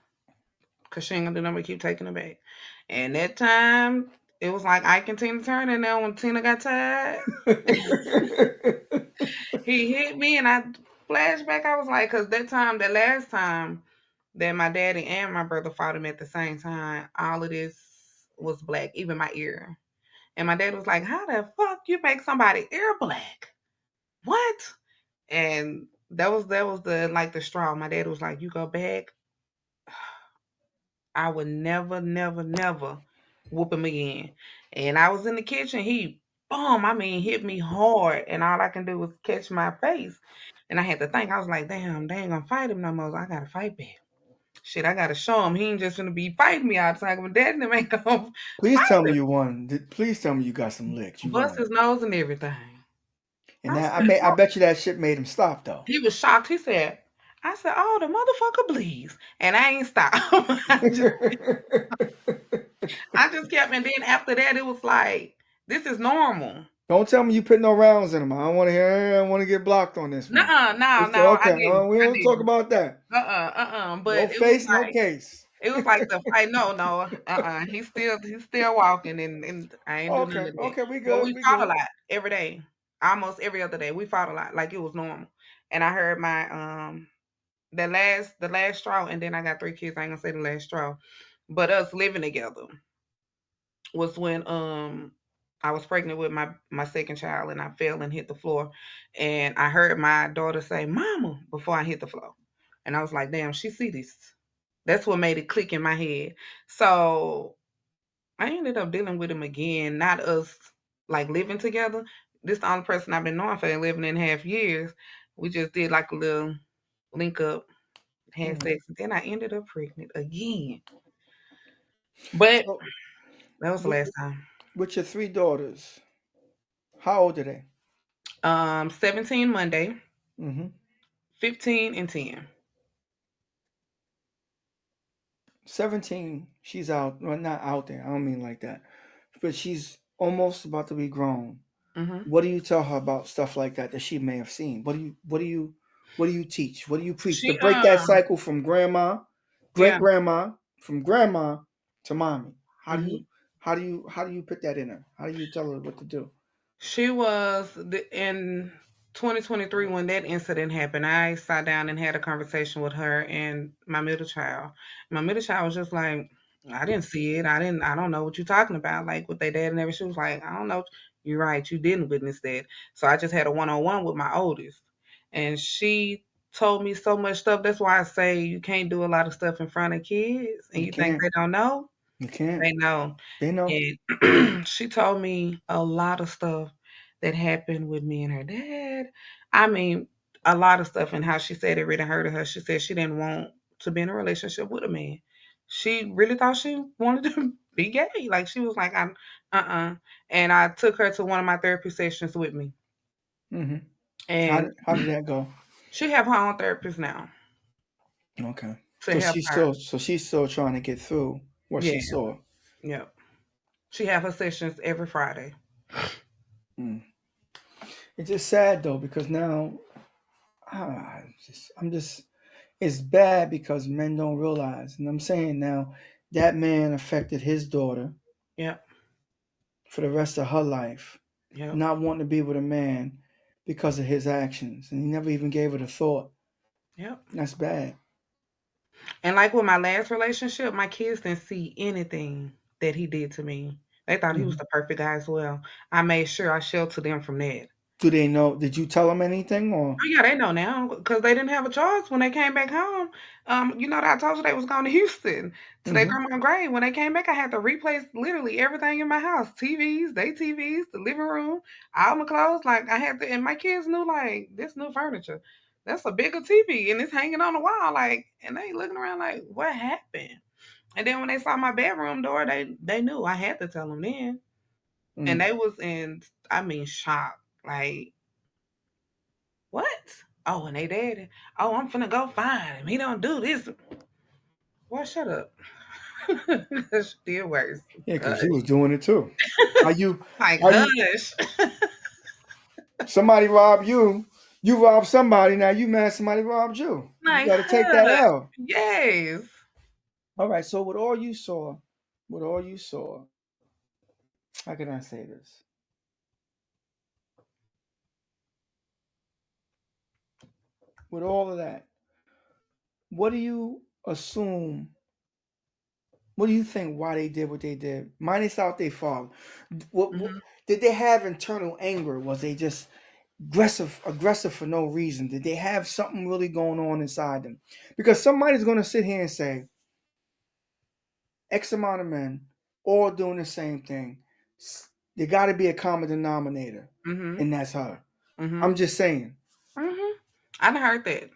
Because she ain't going to do nothing but keep taking it back. And that time, it was like Ike and Tina Turner. And then when Tina got tired, he hit me. And I flashed back. I was like, because that last time that my daddy and my brother fought him at the same time, all of this was black, even my ear. And my dad was like, how the fuck you make somebody ear black? What? And that was the like the straw. My dad was like, you go back, I would never, never, never whoop him again. And I was in the kitchen, he boom, I mean hit me hard, and all I can do was catch my face. And I had to think, I was like, damn, they ain't gonna fight him no more. So I gotta fight back. Shit, I gotta show him he ain't just gonna be fighting me all the time. My dad and them ain't gonna please tell fight me him. you won. Please tell me you got some licks. You Bust won. his nose and everything. And I that said, I bet you that shit made him stop though. he was shocked. He said, I said, oh, the motherfucker bleeds. And I ain't stopped. I just kept, and then after that, it was like, this is normal. Don't tell me you put no rounds in him. I don't want to hear. I want to get blocked on this one. Nuh-uh, no, It's no, I okay. didn't. We I don't talk didn't. about that. But No face, no case. it was like the fight. No, no, he's still walking, and I ain't do none Okay, of that. okay, we But good, we we fought a good. lot every day, almost every other day. We fought a lot, like it was normal. And I heard my the last straw, and then I got three kids. I ain't gonna say the last straw, but us living together was when I was pregnant with my second child, and I fell and hit the floor, and I heard my daughter say "Mama" before I hit the floor, and I was like, "Damn, she see this." That's what made it click in my head. So I ended up dealing with him again, not us like living together. This the only person I've been knowing for 11.5 years. We just did like a little link up, had Mhm. sex, and then I ended up pregnant again. But So, that was the with, last time. with your three daughters, how old are they? 17 Monday, Hmm. 15 and 10. 17, she's out. Well, not out there. I don't mean like that. But she's almost about to be grown. Hmm. What do you tell her about stuff like that that she may have seen? What do you teach? What do you preach to She break that cycle from grandma, great yeah. grandma, from grandma to mommy? How do Hmm. you how do you put that in her? How do you tell her what to do? She was in 2023 when that incident happened. I sat down and had a conversation with her and my middle child. My middle child was just like, I didn't see it. I don't know what you're talking about. Like with their dad and everything. She was like, I don't know. You're right. You didn't witness that. So I just had a one-on-one with my oldest. And she told me so much stuff. That's why I say you can't do a lot of stuff in front of kids and You you think can't. they don't know. You can't. They know. They know. And she told me a lot of stuff that happened with me and her dad. I mean, a lot of stuff and how she said it really hurted her. She said she didn't want to be in a relationship with a man. She really thought she wanted to be gay. Like she was like, I'm And I took her to one of my therapy sessions with me. Hmm. And How did that go? she have her own therapist now Okay. to help her. So she's still trying to get through what she Yeah. saw. Yeah. She have her sessions every Friday. Mm. It's just sad though because now I'm just it's bad because men don't realize, and I'm saying now that man affected his daughter Yep. for the rest of her life, Yep. not wanting to be with a man because of his actions, and he never even gave it a thought. Yep. That's bad. And like with my last relationship, my kids didn't see anything that he did to me. They thought he was Hmm. the perfect guy as well. I made sure I sheltered them from that. Do they know? Did you tell them anything or? Oh yeah, they know now because they didn't have a choice when they came back home. You know that I told you they was going to Houston to their Hmm. grandma grave. When they came back, I had to replace literally everything in my house: TVs, they TVs, the living room, all my clothes. Like I had to, and my kids knew like this new furniture. That's a bigger TV and it's hanging on the wall. Like, and they looking around like, what happened? And then when they saw my bedroom door, they knew I had to tell them then, and Mm. they was in, I mean, shock. Like, what? Oh, and they did. Oh, I'm finna go find him. He don't do this. Well, shut up. She did worse. Yeah, Hush. because you was doing it too. How you? Like How you? hush. Somebody robbed you. You robbed somebody. Now you mad somebody robbed you. You Like got to take that hush. L. Yes. All right. So with all you saw, how can I say this? With all of that, what do you assume? What do you think? Why they did what they did? Minus out their father. What Hmm. did they have internal anger? Was they just aggressive for no reason? Did they have something really going on inside them? Because somebody's going to sit here and say, X amount of men all doing the same thing. There got to be a common denominator, Hmm. and that's her. Hmm. I'm just saying, Hmm. I done heard that.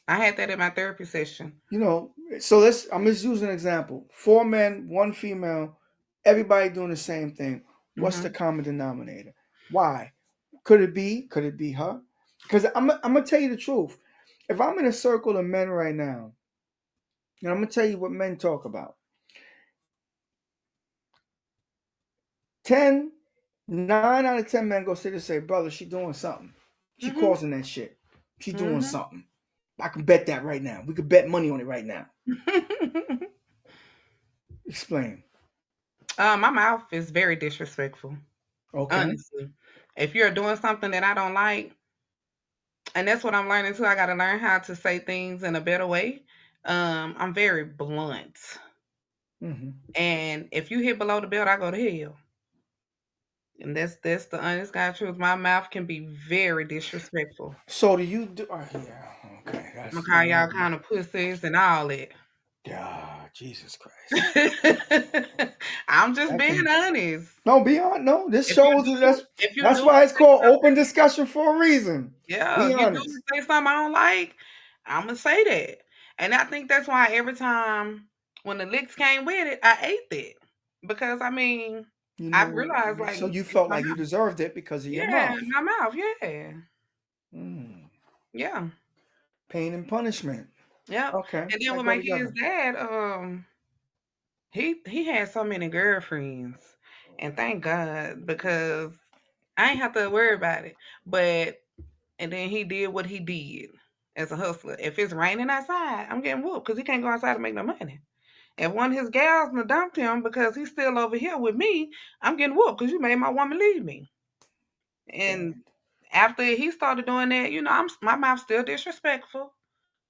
I had that in my therapy session. you know. So I'm just using an example: 4 men, 1 female, everybody doing the same thing. What's the Hmm. common denominator? Why? Could it be? Could it be her? Because I'm gonna tell you the truth. If I'm in a circle of men right now, and I'm gonna tell you what men talk about, 10, 9 out of 10 men go sit and say, brother, she doing something. She Hmm. causing that shit. She doing Hmm. something. I can bet that right now. We could bet money on it right now. Explain. My mouth is very disrespectful, Okay. honestly. If you're doing something that I don't like, and that's what I'm learning too. I got to learn how to say things in a better way. I'm very blunt, Hmm. and if you hit below the belt, I go to hell. And that's the honest God truth. My mouth can be very disrespectful. So do you do? Yeah. Okay. I'm That's gonna call y'all kind of pussies and all that. God, Jesus Christ. I'm just That being can honest. no be on. No, this If you shows that do, if you that's do why it's say called open something, discussion for a reason. yeah, Be if you do honest. say something I don't like, I'm gonna say that. And I think that's why every time when the licks came with it, I ate that because I mean, You I know, realized like so you it's felt my like you mouth. deserved it because of your Yeah, mouth. my mouth. Yeah, Mm. yeah, Pain and punishment. yep. Okay, And then that with go my kid's together. dad, he had so many girlfriends, and thank God because I ain't have to worry about it. But and then he did what he did as a hustler. If it's raining outside, I'm getting whooped because he can't go outside to make no money. If one of his gals done dumped him because he's still over here with me, I'm getting whooped because you made my woman leave me. Bad. And after he started doing that, my mouth's still disrespectful.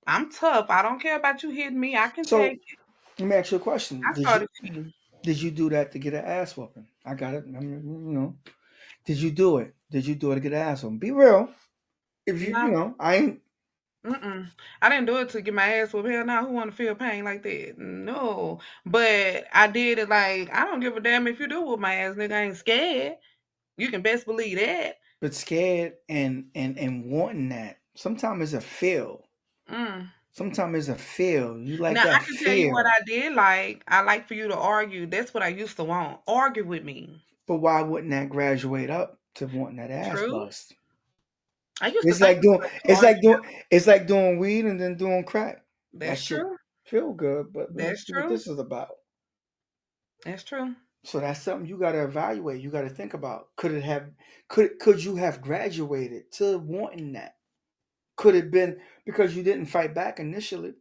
I'm tough. I don't care about you hitting me. I can So take it. let me ask you a question. I started cheating. Did you do that to get an ass whooping? I got it. I mean, did you do it? Did you do it to get an ass whooping? Be real. If you No, I ain't. Mm-mm. I didn't do it to get my ass whooped. Hell no, who want to feel pain like that? No. But I did it like, I don't give a damn if you do whoop my ass, nigga. I ain't scared. You can best believe that. But scared and wanting that. Sometimes it's a feel. Mm. Sometimes it's a feel. You like Now that I can tell you what feel. I did like. I like for you to argue. That's what I used to want. Argue with me. But why wouldn't that graduate up to wanting that ass True. bust? I used to It's think like it was doing great to it's like argue. doing it's like doing weed and then doing crack. That That's shit true. feel good, but let's That's see what true. this is about. That's true. So that's something you gotta evaluate. You gotta think about. Could you have graduated to wanting that? Could it been because you didn't fight back initially?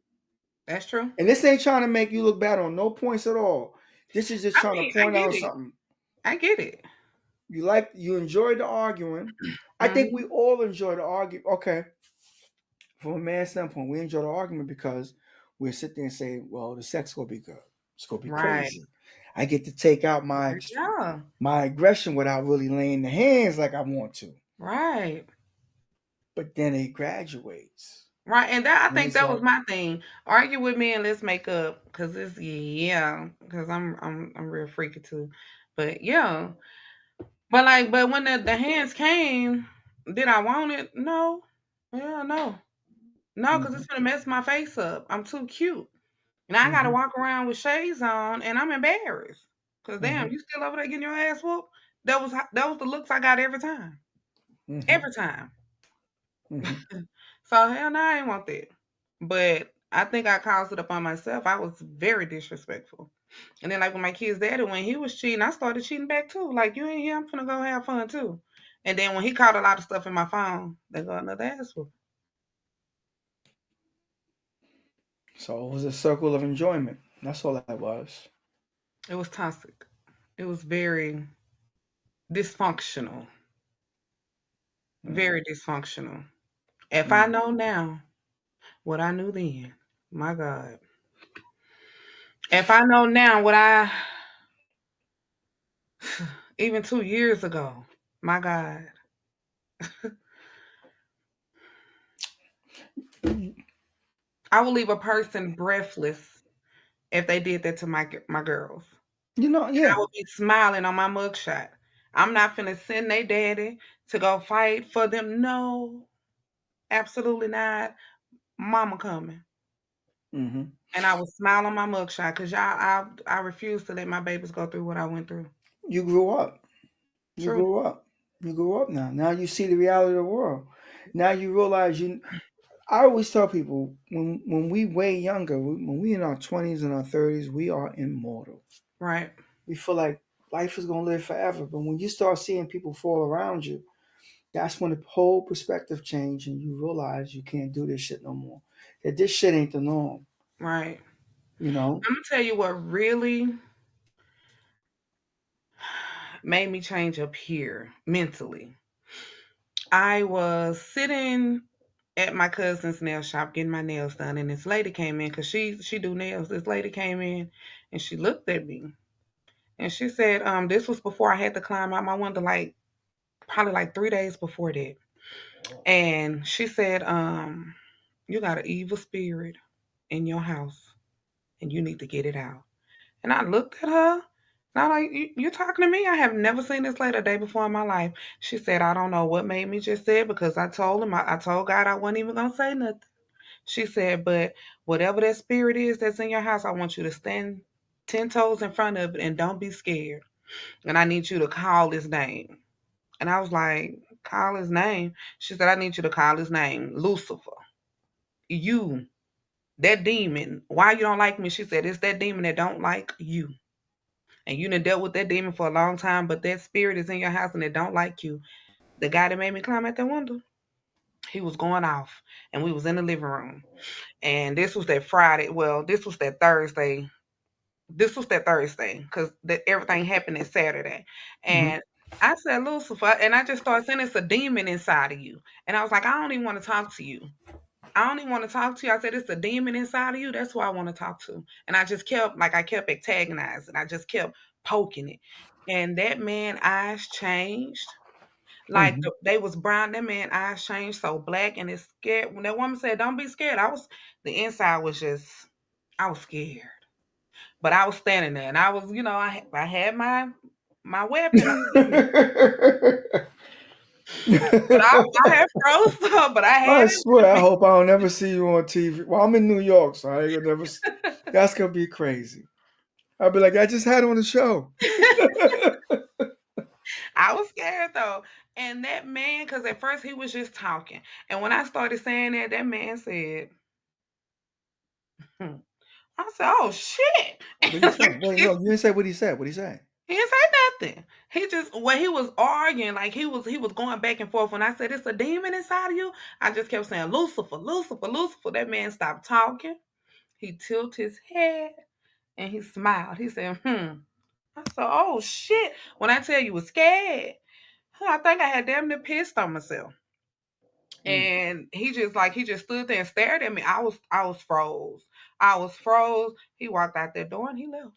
That's true. And this ain't trying to make you look bad on no points at all. This is just I trying to mean, I point get out it. something. I get it. You enjoyed the arguing. I think we Hmm. all enjoy the argument. Okay, from a man's standpoint, we enjoy the argument because we sit there and say, "Well, the sex gonna be good. It's gonna be Right. crazy. I get to take out Yeah. my aggression without really laying the hands like I want to." Right. But then it graduates, Right. And that I and think it's that was like, my thing. Argue with me and let's make up. Cause it's yeah. Cause I'm real freaky too. But yeah. But when the hands came, did I want it? No. Yeah, no. No, because hmm it's gonna mess my face up. I'm too cute. And I gotta hmm walk around with shades on and I'm embarrassed. Cause damn, hmm you still over there getting your ass whooped? That was the looks I got every time. hmm Every time. hmm So hell no, I ain't want that. But I think I caused it up on myself. I was very disrespectful. And then like with my kid's daddy, when he was cheating, I started cheating back too. Like you ain't here, I'm finna go have fun too. And then when he caught a lot of stuff in my phone, they go another ass whoop. So it was a circle of enjoyment. That's all that was. It was toxic. It was very dysfunctional. Mm. Very dysfunctional. If I Mm. know now what I knew then, my God. If I know now what I even 2 years ago, my God, I would leave a person breathless if they did that to my girls. I Yeah. would be smiling on my mugshot. I'm not finna send they daddy to go fight for them. No, absolutely not. Mama coming. hmm And I would smile on my mugshot because I refuse to let my babies go through what I went through. You grew up. You True. grew up. You grew up now. Now you see the reality of the world. Now you realize you. I always tell people when we way younger, when we in our 20s and our 30s, we are immortal. Right. We feel like life is gonna live forever. But when you start seeing people fall around you, that's when the whole perspective change and you realize you can't do this shit no more. That this shit ain't the norm. Right. You know. I'm gonna tell you what really made me change up here mentally. I was sitting at my cousin's nail shop getting my nails done, and this lady came in because she do nails. This lady came in, and she looked at me, and she said, this was before I had to climb out my window, like probably like 3 days before that, and she said, you got an evil spirit in your house, and you need to get it out. And I looked at her. And I'm like, you talking to me? I have never seen this lady a day before in my life. She said, I don't know what made me just say it because I told him, I told God I wasn't even going to say nothing. She said, but whatever that spirit is that's in your house, I want you to stand 10 toes in front of it and don't be scared. And I need you to call his name. And I was like, call his name? She said, I need you to call his name, Lucifer. You, that demon. Why you don't like me? She said, it's that demon that don't like you. And you done dealt with that demon for a long time, but that spirit is in your house and it don't like you. The guy that made me climb out that window, he was going off, and we was in the living room. And this was that Friday. Well, this was that Thursday. This was that Thursday because everything happened that Saturday. hmm And I said, Lucifer, and I just started saying it's a demon inside of you. And I was like, I don't even want to talk to you. I don't even want to talk to you. I said, it's a demon inside of you. That's who I want to talk to. And I kept antagonizing. I just kept poking it. And that man eyes changed. Like Hmm. they was brown. That man eyes changed so black, and it scared. When that woman said, "Don't be scared," the inside was just, I was scared, but I was standing there, and I was, I had my weapon with me, but I had froze, but I had I it with swear, I me. hope I don't never see you on TV. Well, I'm in New York, so I ain't gonna never. That's gonna be crazy. I'll be like, I just had on the show. I was scared though, and that man, because at first he was just talking, and when I started saying that, that man said, hmm. I said, "Oh shit!" What you say? Wait, no, you didn't say what he said. What he say? He didn't say nothing. He just when he was arguing, like he was going back and forth. When I said it's a demon inside of you, I just kept saying Lucifer, Lucifer, Lucifer. That man stopped talking. He tilted his head and he smiled. He said, "Hmm." I said, "Oh shit!" When I tell you was scared, I think I had damn near pissed on myself. Mm, And he just stood there and stared at me. I was froze. I was froze. He walked out that door and he left.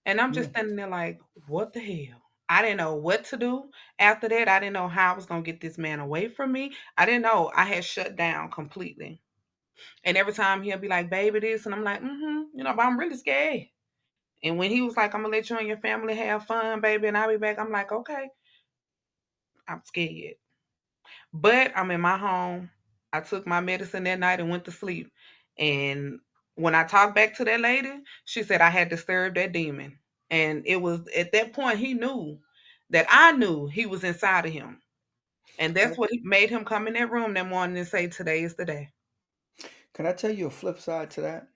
And I'm yeah. just standing there like, what the hell? I didn't know what to do after that. I didn't know how I was going to get this man away from me. I didn't know. I had shut down completely. And every time he'll be like, baby, this. And I'm like, but I'm really scared. And when he was like, I'm going to let you and your family have fun, baby, and I'll be back, I'm like, okay, I'm scared. But I'm in my home. I took my medicine that night and went to sleep. And when I talked back to that lady, she said I had disturbed that demon. And it was at that point he knew that I knew he was inside of him. And Can that's I, what made him come in that room that morning and say, today is the day. can I tell you a flip side to that?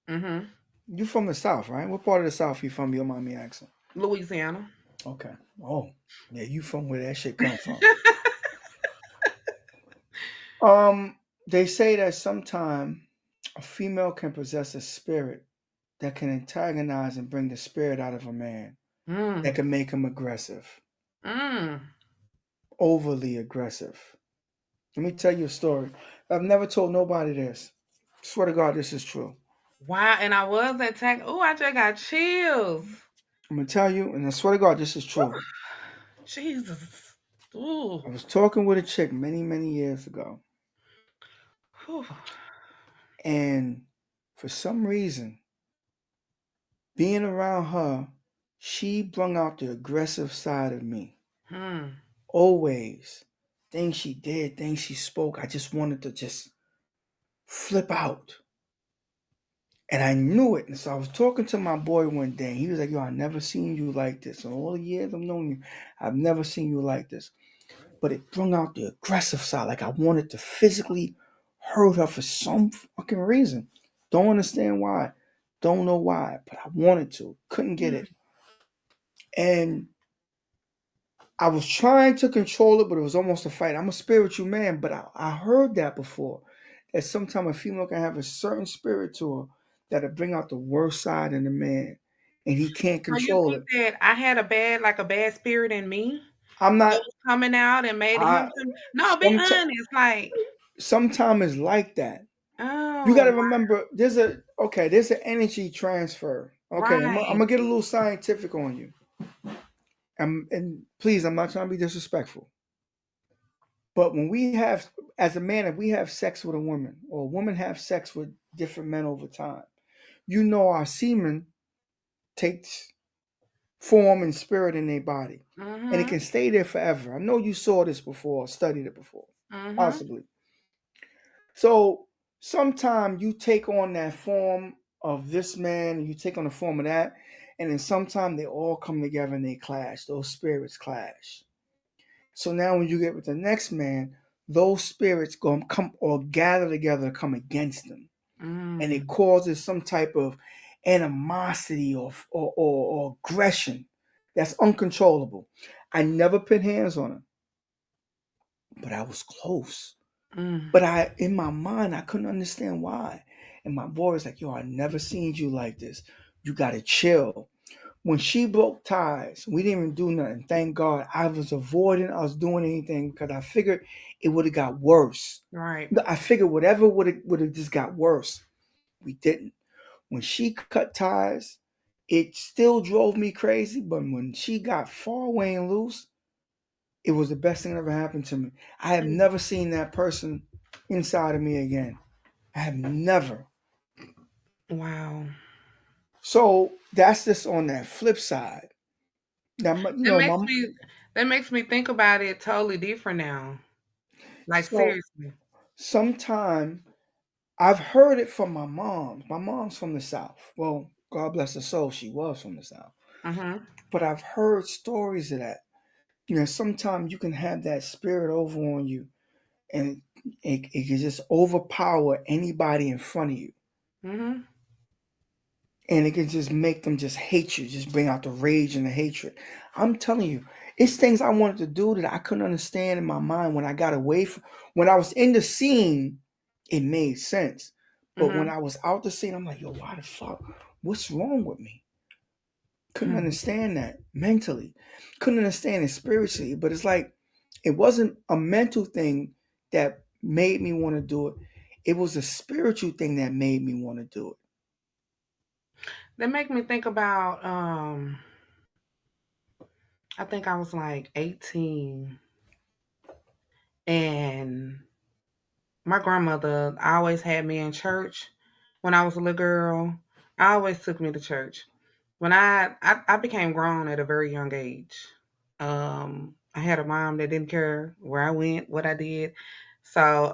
Mm-hmm. You from the South, right? What part of the South you from? You don't mind me asking. Louisiana. Okay. Oh, yeah, you from where that shit come from. They say that sometime a female can possess a spirit that can antagonize and bring the spirit out of a man. That Mm. can make him aggressive, Mm. overly aggressive. Let me tell you a story. I've never told nobody this. Swear to God, this is true. Wow. And I was attacked. Oh, I just got chills. I'm gonna tell you, and I swear to God, this is true. Jesus. Ooh. I was talking with a chick many, many years ago, Whew. and for some reason, being around her, she brung out the aggressive side of me. Hmm. Always. Things she did, things she spoke, I just wanted to just flip out. And I knew it. And so I was talking to my boy one day. He was like, yo, I never seen you like this. In all the years I've known you, I've never seen you like this. But it brought out the aggressive side. Like I wanted to physically hurt her for some fucking reason. Don't understand why. Don't know why. But I wanted to. Couldn't get it. And I was trying to control it, but it was almost a fight. I'm a spiritual man, but I heard that before. That sometimes a female can have a certain spirit to her that'll bring out the worst side in the man, and he can't So you control think it. that I had a bad spirit in me I'm that not. was coming out and made him I come? No, be sometimes honest. Like, sometimes it's like that. You got oh, to remember, there's an energy transfer. Okay, I'm right. gonna get a little scientific on you. And please, I'm not trying to be disrespectful. But when we have, as a man, if we have sex with a woman, or a woman have sex with different men over time, you know our semen takes form and spirit in their body, and it Mhm. can stay there forever. I know you saw this before, or studied it before, Mhm. possibly. So sometimes you take on that form of this man, and you take on the form of that, and then sometimes they all come together and they clash. Those spirits clash. So now when you get with the next man, those spirits go come or gather together to come against them. And it Mm. causes some type of animosity or aggression that's uncontrollable. I never put hands on him, but I was close. Mm. But I in my mind I couldn't understand why. And my boy was like, yo, I never seen you like this. You gotta chill. When she broke ties, we didn't even do nothing. Thank God. I was avoiding us doing anything because I figured it would have got worse. Right. I figured whatever would have just got worse. We didn't. When she cut ties, it still drove me crazy. But when she got far away and loose, It was the best thing that ever happened to me. I have never seen that person inside of me again. I have never. Wow. So that's just on that flip side. Now, That makes my me that makes me think about it totally different now. Like so seriously. sometime I've heard it from my mom. My mom's from the South. Well, God bless her soul, she was from the South. Mhm. But I've heard stories of that. Sometimes you can have that spirit over on you, and it can just overpower anybody in front of you, Mhm. and it can just make them just hate you, just bring out the rage and the hatred. I'm telling you, it's things I wanted to do that I couldn't understand in my mind when I got away from. When I was in the scene, it made sense, but when Mhm. I was out the scene, I'm like, yo, why the fuck? What's wrong with me? Couldn't Hmm. understand that mentally, couldn't understand it spiritually. But it's like it wasn't a mental thing that made me want to do it. It was a spiritual thing that made me want to do it. That make me think about I think I was like 18, and my grandmother always had me in church when I was a little girl. I always took me to church. When I became grown at a very young age. I had a mom that didn't care where I went, what I did. So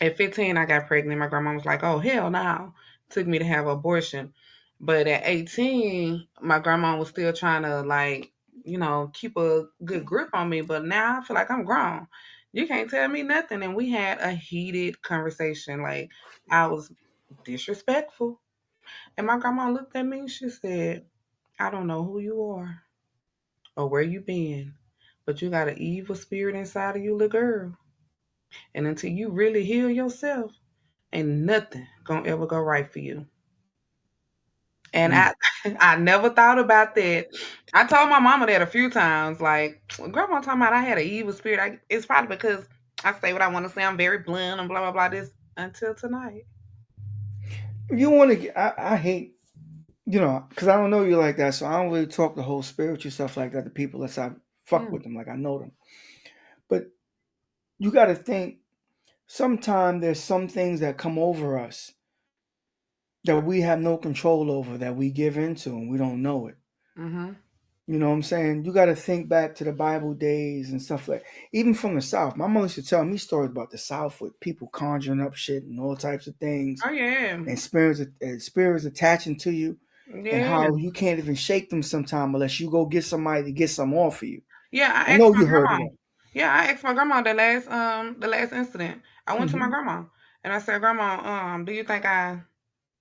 at 15, I got pregnant. My grandma was like, "Oh hell no!" Took me to have an abortion. But at 18, my grandma was still trying to like, keep a good grip on me. But now I feel like I'm grown. You can't tell me nothing. And we had a heated conversation. Like I was disrespectful, and my grandma looked at me. She said, "I don't know who you are or where you been, but you got an evil spirit inside of you, little girl. And until you really heal yourself, ain't nothing gonna ever go right for you." And Mm. I never thought about that. I told my mama that a few times, like, grandma talking about I had an evil spirit. It's probably because I say what I want to say. I'm very blunt and blah blah blah. This until tonight. You want to get? I hate because I don't know you like that, so I don't really talk the whole spiritual stuff like that to people unless I fuck Mm, with them, like I know them. But you got to think. Sometimes there's some things that come over us that we have no control over that we give into and we don't know it. mm-hmm. You know what I'm saying? You got to think back to the Bible days and stuff like. Even from the South, my mother used to tell me stories about the South with people conjuring up shit and all types of things, Oh yeah, and spirits attaching to you, and yeah, how you can't even shake them sometime unless you go get somebody to get some off of you. yeah. I I asked know my you heard of grandma. that. Yeah, I asked my grandma the last incident. I went to my Hmm. grandma and I said, "Grandma, do you think I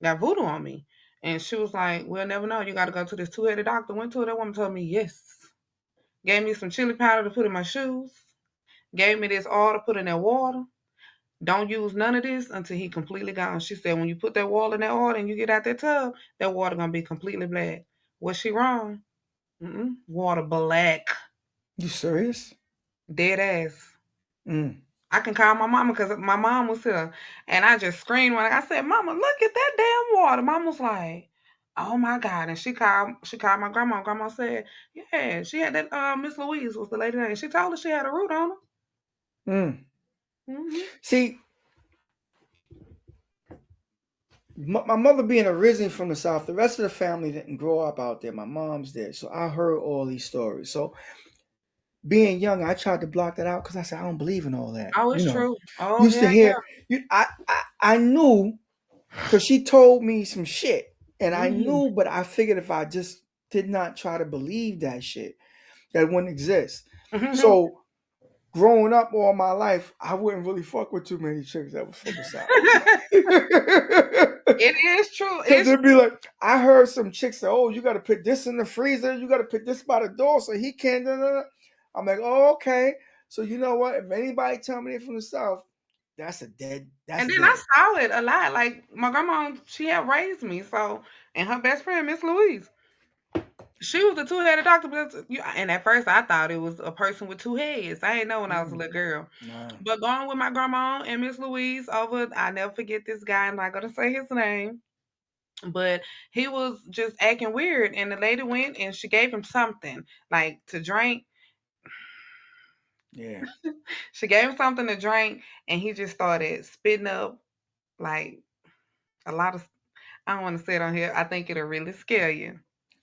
got voodoo on me?" And she was like, "We'll never know. You got to go to this two-headed doctor." Went to her. That woman told me yes. Gave me some chili powder to put in my shoes. Gave me this oil to put in that water. Don't use none of this until he completely gone. She said, when you put that water in that oil and you get out that tub, that water gonna be completely black. Was she wrong? Mm-mm. Water black, You serious? dead ass. Mm. I can call my mama because my mom was here, and I just screamed when I said, "Mama, look at that damn water." Mama was like, "Oh my god!" And she called my grandma. Grandma said, "Yeah, she had that. Miss Louise was the lady name. She told her she had a root on her." Mm. Hmm. See, my mother being originally from the South, the rest of the family didn't grow up out there. My mom's did, so I heard all these stories. So being young, I tried to block that out because I said I don't believe in all that. Oh, it's true. Oh Used to hell yeah. hear you. I knew because she told me some shit, and I Hmm. knew, but I figured if I just did not try to believe that shit, that wouldn't exist. So growing up all my life, I wouldn't really fuck with too many chicks that was from the South. It is true. Cause It's it'd be like, I heard some chicks say, "Oh, you got to put this in the freezer. You got to put this by the door so he can't." Da, da, da." I'm like, "Oh, okay." So you know what? If anybody tell me they're from the South, that's a dead. That's And then I dead. saw it a lot. Like my grandma, she had raised me. So, and her best friend, Miss Louise, she was the two-headed doctor. But and at first, I thought it was a person with two heads. I didn't know when I was a Mm, little girl. nah. But going with my grandma and Miss Louise over, I never forget this guy. I'm not gonna say his name, but he was just acting weird. And the lady went and she gave him something like to drink. Yeah. She gave him something to drink, and he just started spitting up like a lot of. I don't want to say it on here. I think it'll really scare you.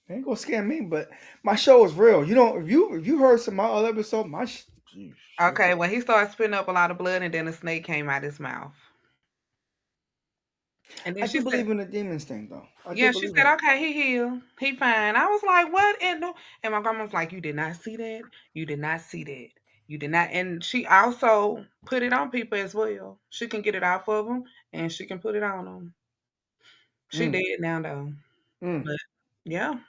It ain't gonna scare me, but my show is real. You know, if you heard some of my other episode, shit. Okay, well, he started spitting up a lot of blood, and then a snake came out his mouth. And then I she do said, believe in the demons thing though. I do "Yeah," she believe in said, it. "Okay, he healed, he fine." I was like, "What?" And my grandma was like, "You did not see that. You did not see that. You did not." And she also put it on people as well. She can get it off of them, and she can put it on them. She Mm, dead now though, mm, but yeah,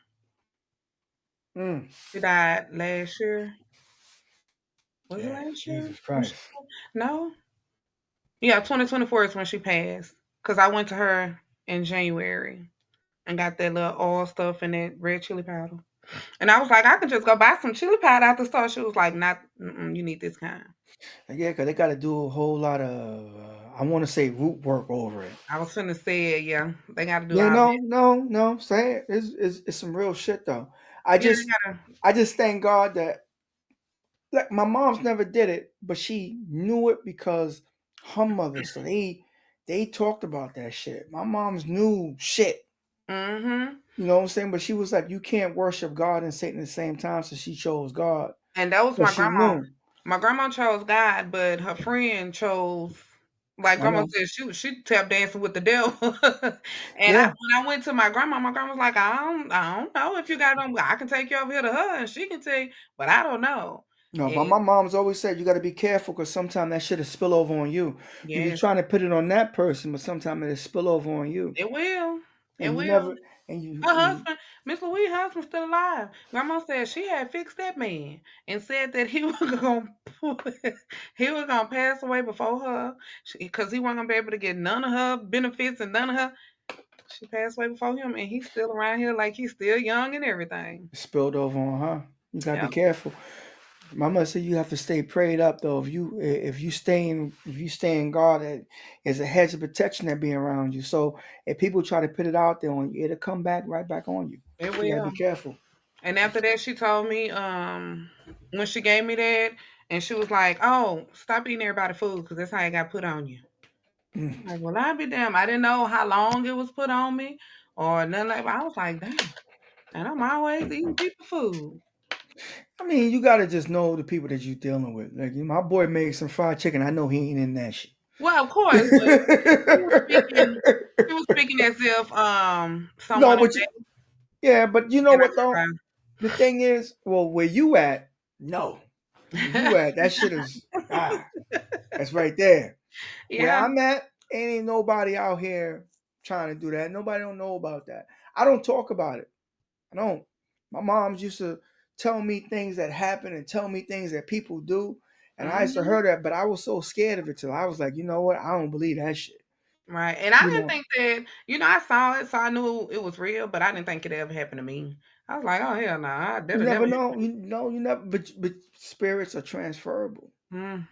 mm. she died last year. Was it Yeah, last year? Jesus Christ. No, yeah, 2024 is when she passed. Cause I went to her in January and got that little oil stuff and that red chili powder. And I was like, I can just go buy some chili powder at the store. She was like, not, you need this kind. Yeah, because they got to do a whole lot of, I want to say, root work over it. I was finna say, yeah, they got to do Yeah, all no, that. no, no. Say it. It's some real shit though. I Yeah, just, they gotta. I just thank God that like my mom's never did it, but she knew it because her mother. So they talked about that shit. My mom's knew shit. Mm-hmm. You know what I'm saying? But she was like, you can't worship God and Satan at the same time. So she chose God. And that was But my she grandma. knew. My grandma chose God, but her friend chose. Like I grandma know. said, she tap dancing with the devil. And Yeah. when I went to my grandma was like, I don't know if you got them. I can take you over here to her, and she can tell you, but I don't know. No, but my And mom's always said you got to be careful because sometimes that shit will spill over on you. You be yes, trying to put it on that person, but sometimes it'll spill over on you. it will. It And you will. never, and Her you husband, Miss Louise's husband, still alive. Grandma said she had fixed that man and said that he was gonna he was gonna pass away before her because he wasn't gonna be able to get none of her benefits and none of her. She passed away before him, and he's still around here like he's still young and everything. spilled over on her. You gotta be Yeah, careful. My mother said you have to stay prayed up though. If you stay in God, there's a hedge of protection that be around you. So if people try to put it out there on you, it'll come back right back on you. it You gotta will. be careful. And after that, she told me when she gave me that, and she was like, "Oh, stop eating everybody's food because that's how it got put on you." Mm. I'm like, well, I'll be damn. I didn't know how long it was put on me or nothing like that. I was like, damn. And I'm always eating people food. I mean, you gotta just know the people that you're dealing with. Like my boy made some fried chicken. I know he ain't in that shit. Well, of course, but she was speaking she was speaking as if No, someone but yeah, but you know and what though? The thing is, well, where you at? No, where you at? That shit is that's right there. Where yeah, I'm at, ain't nobody out here trying to do that. Nobody don't know about that. I don't talk about it. I don't. My mom's used to tell me things that happen and tell me things that people do. And I used to hmm hear that, but I was so scared of it till I was like, you know what? I don't believe that shit. right. And I You didn't know, think that, I saw it, so I knew it was real, but I didn't think it ever happened to me. I was like, oh hell no, you that'll never never happen know. to me. You know, you never. But spirits are transferable. Mm,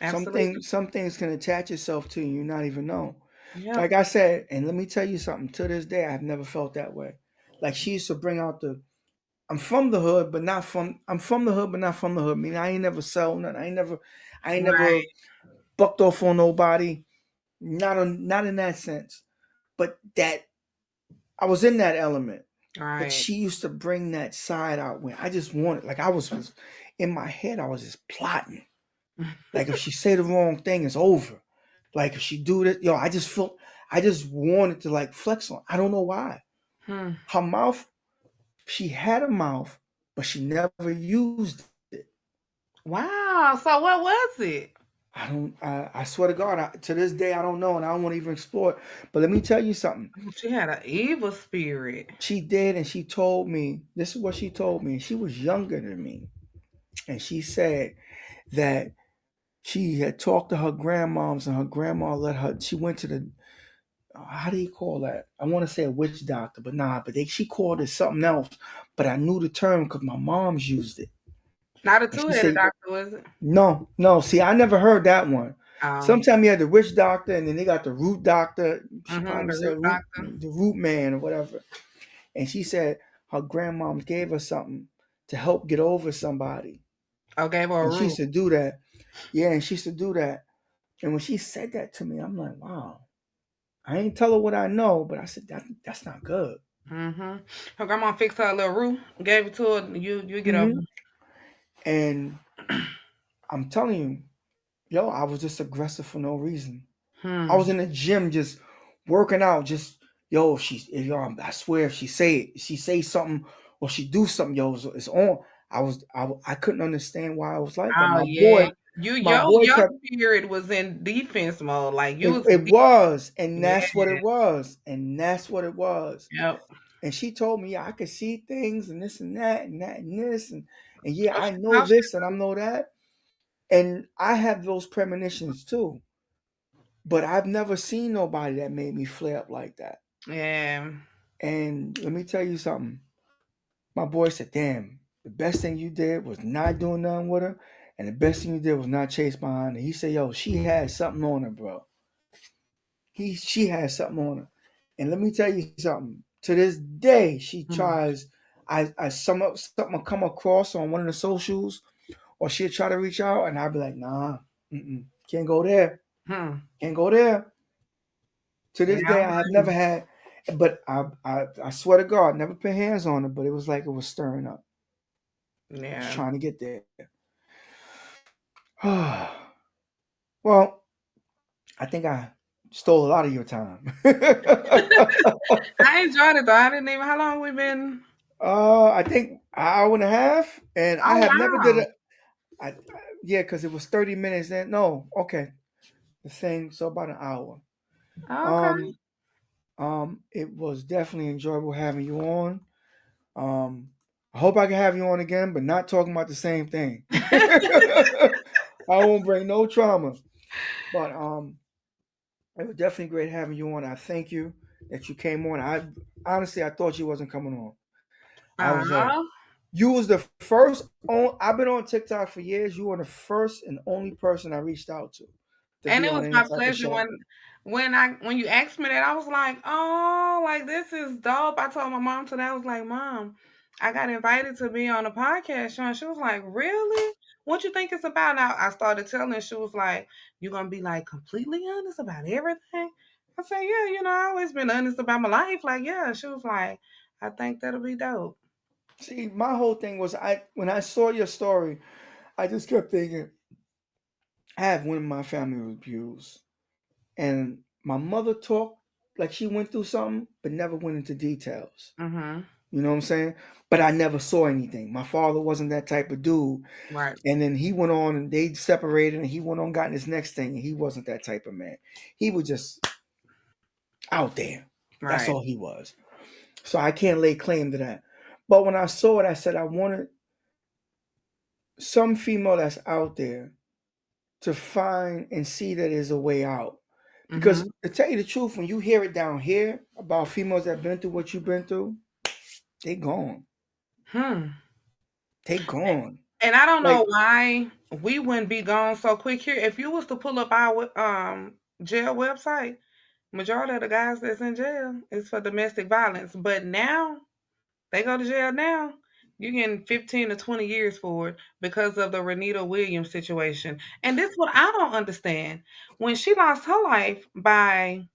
Some absolutely. things, some things can attach itself to you, not even know. Yep. Like I said, and let me tell you something. To this day, I've never felt that way. Like she used to bring out the. I'm from the hood, but not from. I'm from the hood, but not from the hood. I mean, I ain't never sell nothing. I ain't never Right. bucked off on nobody. Not in that sense. But that I was in that element. But Right. she used to bring that side out when I just wanted. Like I was in my head, I was just plotting. Like if she say the wrong thing, it's over. Like if she do this, yo, I just wanted to like flex on. I don't know why. Hmm. Her mouth, she had a mouth, but she never used it. Wow. So what was it? I swear to God, to this day, I don't know, and I don't want to even explore it. But let me tell you something. Oh, she had an evil spirit. She did, and she told me, this is what she told me. She was younger than me. And she said that she had talked to her grandmoms, and her grandma she went to the, how do you call that? I want to say a witch doctor, but nah, she called it something else. But I knew the term because my mom's used it. Not a And she two-headed said, doctor, was it? no, no. See, I never heard that one. Oh, Sometimes you had the witch doctor, and then they got the root doctor. She probably the root said doctor. the root man or whatever. And she said her grandmom gave her something to help get over somebody. Oh, gave her a And she used rule. to do that. Yeah, and she used to do that. And when she said that to me, I'm like, wow. I ain't tell her what I know, but I said that's not good. Mm-hmm. Her grandma fixed her a little rule, gave it to her. You get over. Hmm. And I'm telling you, yo, I was just aggressive for no reason. I was Hmm. in the gym just working out, just yo, if yo, I swear if she say something or she do something, yo, it's on. I couldn't understand why I was like that. Oh yeah. My boy Your kept spirit was in defense mode. Like you was it was, and yeah. that's what it was, and that's what it was. Yep. And she told me, yeah, I could see things and this and that and that and this and yeah, Oh, I she know no she this and I know that. And I have those premonitions too. But I've never seen nobody that made me flare up like that. yeah. And let me tell you something. My boy said, damn, the best thing you did was not doing nothing with her. And the best thing you did was not chase behind her. He said, yo, she had something on her, bro. She had something on her. And let me tell you something. To this day, she Mm. tries. Something will come across on one of the socials, or she'll try to reach out, and I'll be like, nah, can't go there, Hmm. can't go there. To Yeah, this I day, don't I have blame never you. had, but I swear to God, never put hands on her, but it was like it was stirring up, was Yeah. trying to get there. Well, I think I stole a lot of your time. I enjoyed it though. I didn't even how long we been. I think an hour and a half, and I Oh have never did wow. a. Yeah, because it was 30 minutes. Then no, okay, the thing. So about an hour. Okay. Um, it was definitely enjoyable having you on. Um, I hope I can have you on again, but not talking about the same thing. I won't bring no trauma, but it was definitely great having you on. I thank you that you came on. I honestly I thought you wasn't coming on. I was like, Uh-huh. you was the first. I've been on TikTok for years. You were the first and only person I reached out to be And it on was any my type of pleasure show. when you asked me that, I was like, oh, like this is dope. I told my mom today, I was like, Mom, I got invited to be on a podcast show. And she was like, really? What you think it's about? Now I started telling her, she was like, you gonna be like completely honest about everything? I said, yeah, I always been honest about my life. Like, yeah. She was like, I think that'll be dope. See, my whole thing was I when I saw your story, I just kept thinking, I have one of my family was abused, and my mother talked like she went through something, but never went into details. Mm-hmm. You know what I'm saying? But I never saw anything. My father wasn't that type of dude. Right. And then he went on and they separated and he went on got his next thing and he wasn't that type of man. He was just out there. That's Right. all he was. So I can't lay claim to that. But when I saw it, I said I wanted some female that's out there to find and see that there's a way out. Because Mm-hmm. to tell you the truth, when you hear it down here about females that been through what you've been through, they gone. Hmm. They gone. And I don't Like, know why we wouldn't be gone so quick here. If you was to pull up our jail website, majority of the guys that's in jail is for domestic violence. But now they go to jail now. You're getting 15 to 20 years for it because of the Renita Williams situation. And this is what I don't understand. When she lost her life by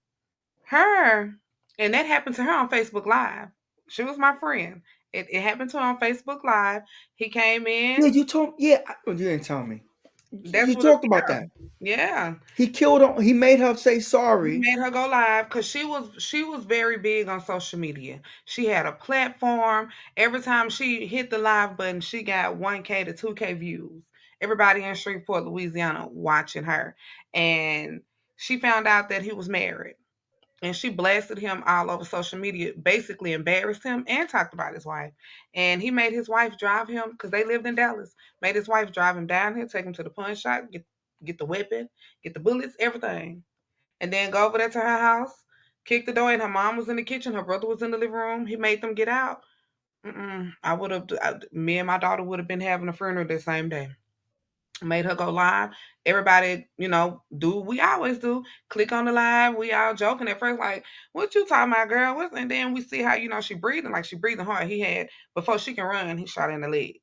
her, and that happened to her on Facebook Live. She was my friend. It happened to her on Facebook Live. He came yeah, in. you told yeah, you didn't tell me. That's You what it talked about that. yeah. He killed her. He made her say He sorry. made her go live because she was very big on social media. She had a platform. Every time she hit the live button, she got 1K to 2K views. Everybody in Shreveport, Louisiana watching her. And she found out that he was married. And she blasted him all over social media, basically embarrassed him and talked about his wife. And he made his wife drive him because they lived in Dallas. Made his wife drive him down here, take him to the pawn shop, get the weapon, get the bullets, everything, and then go over there to her house, kick the door in. Her mom was in the kitchen, her brother was in the living room. He made them get out. I would have, me and my daughter would have been having a funeral the same day. Made her go live. Everybody, do what we always do. Click on the live. We all joking at first, like, what you talking about, girl? And then we see how, she breathing, like she breathing hard. He had, before she can run, he shot in the legs.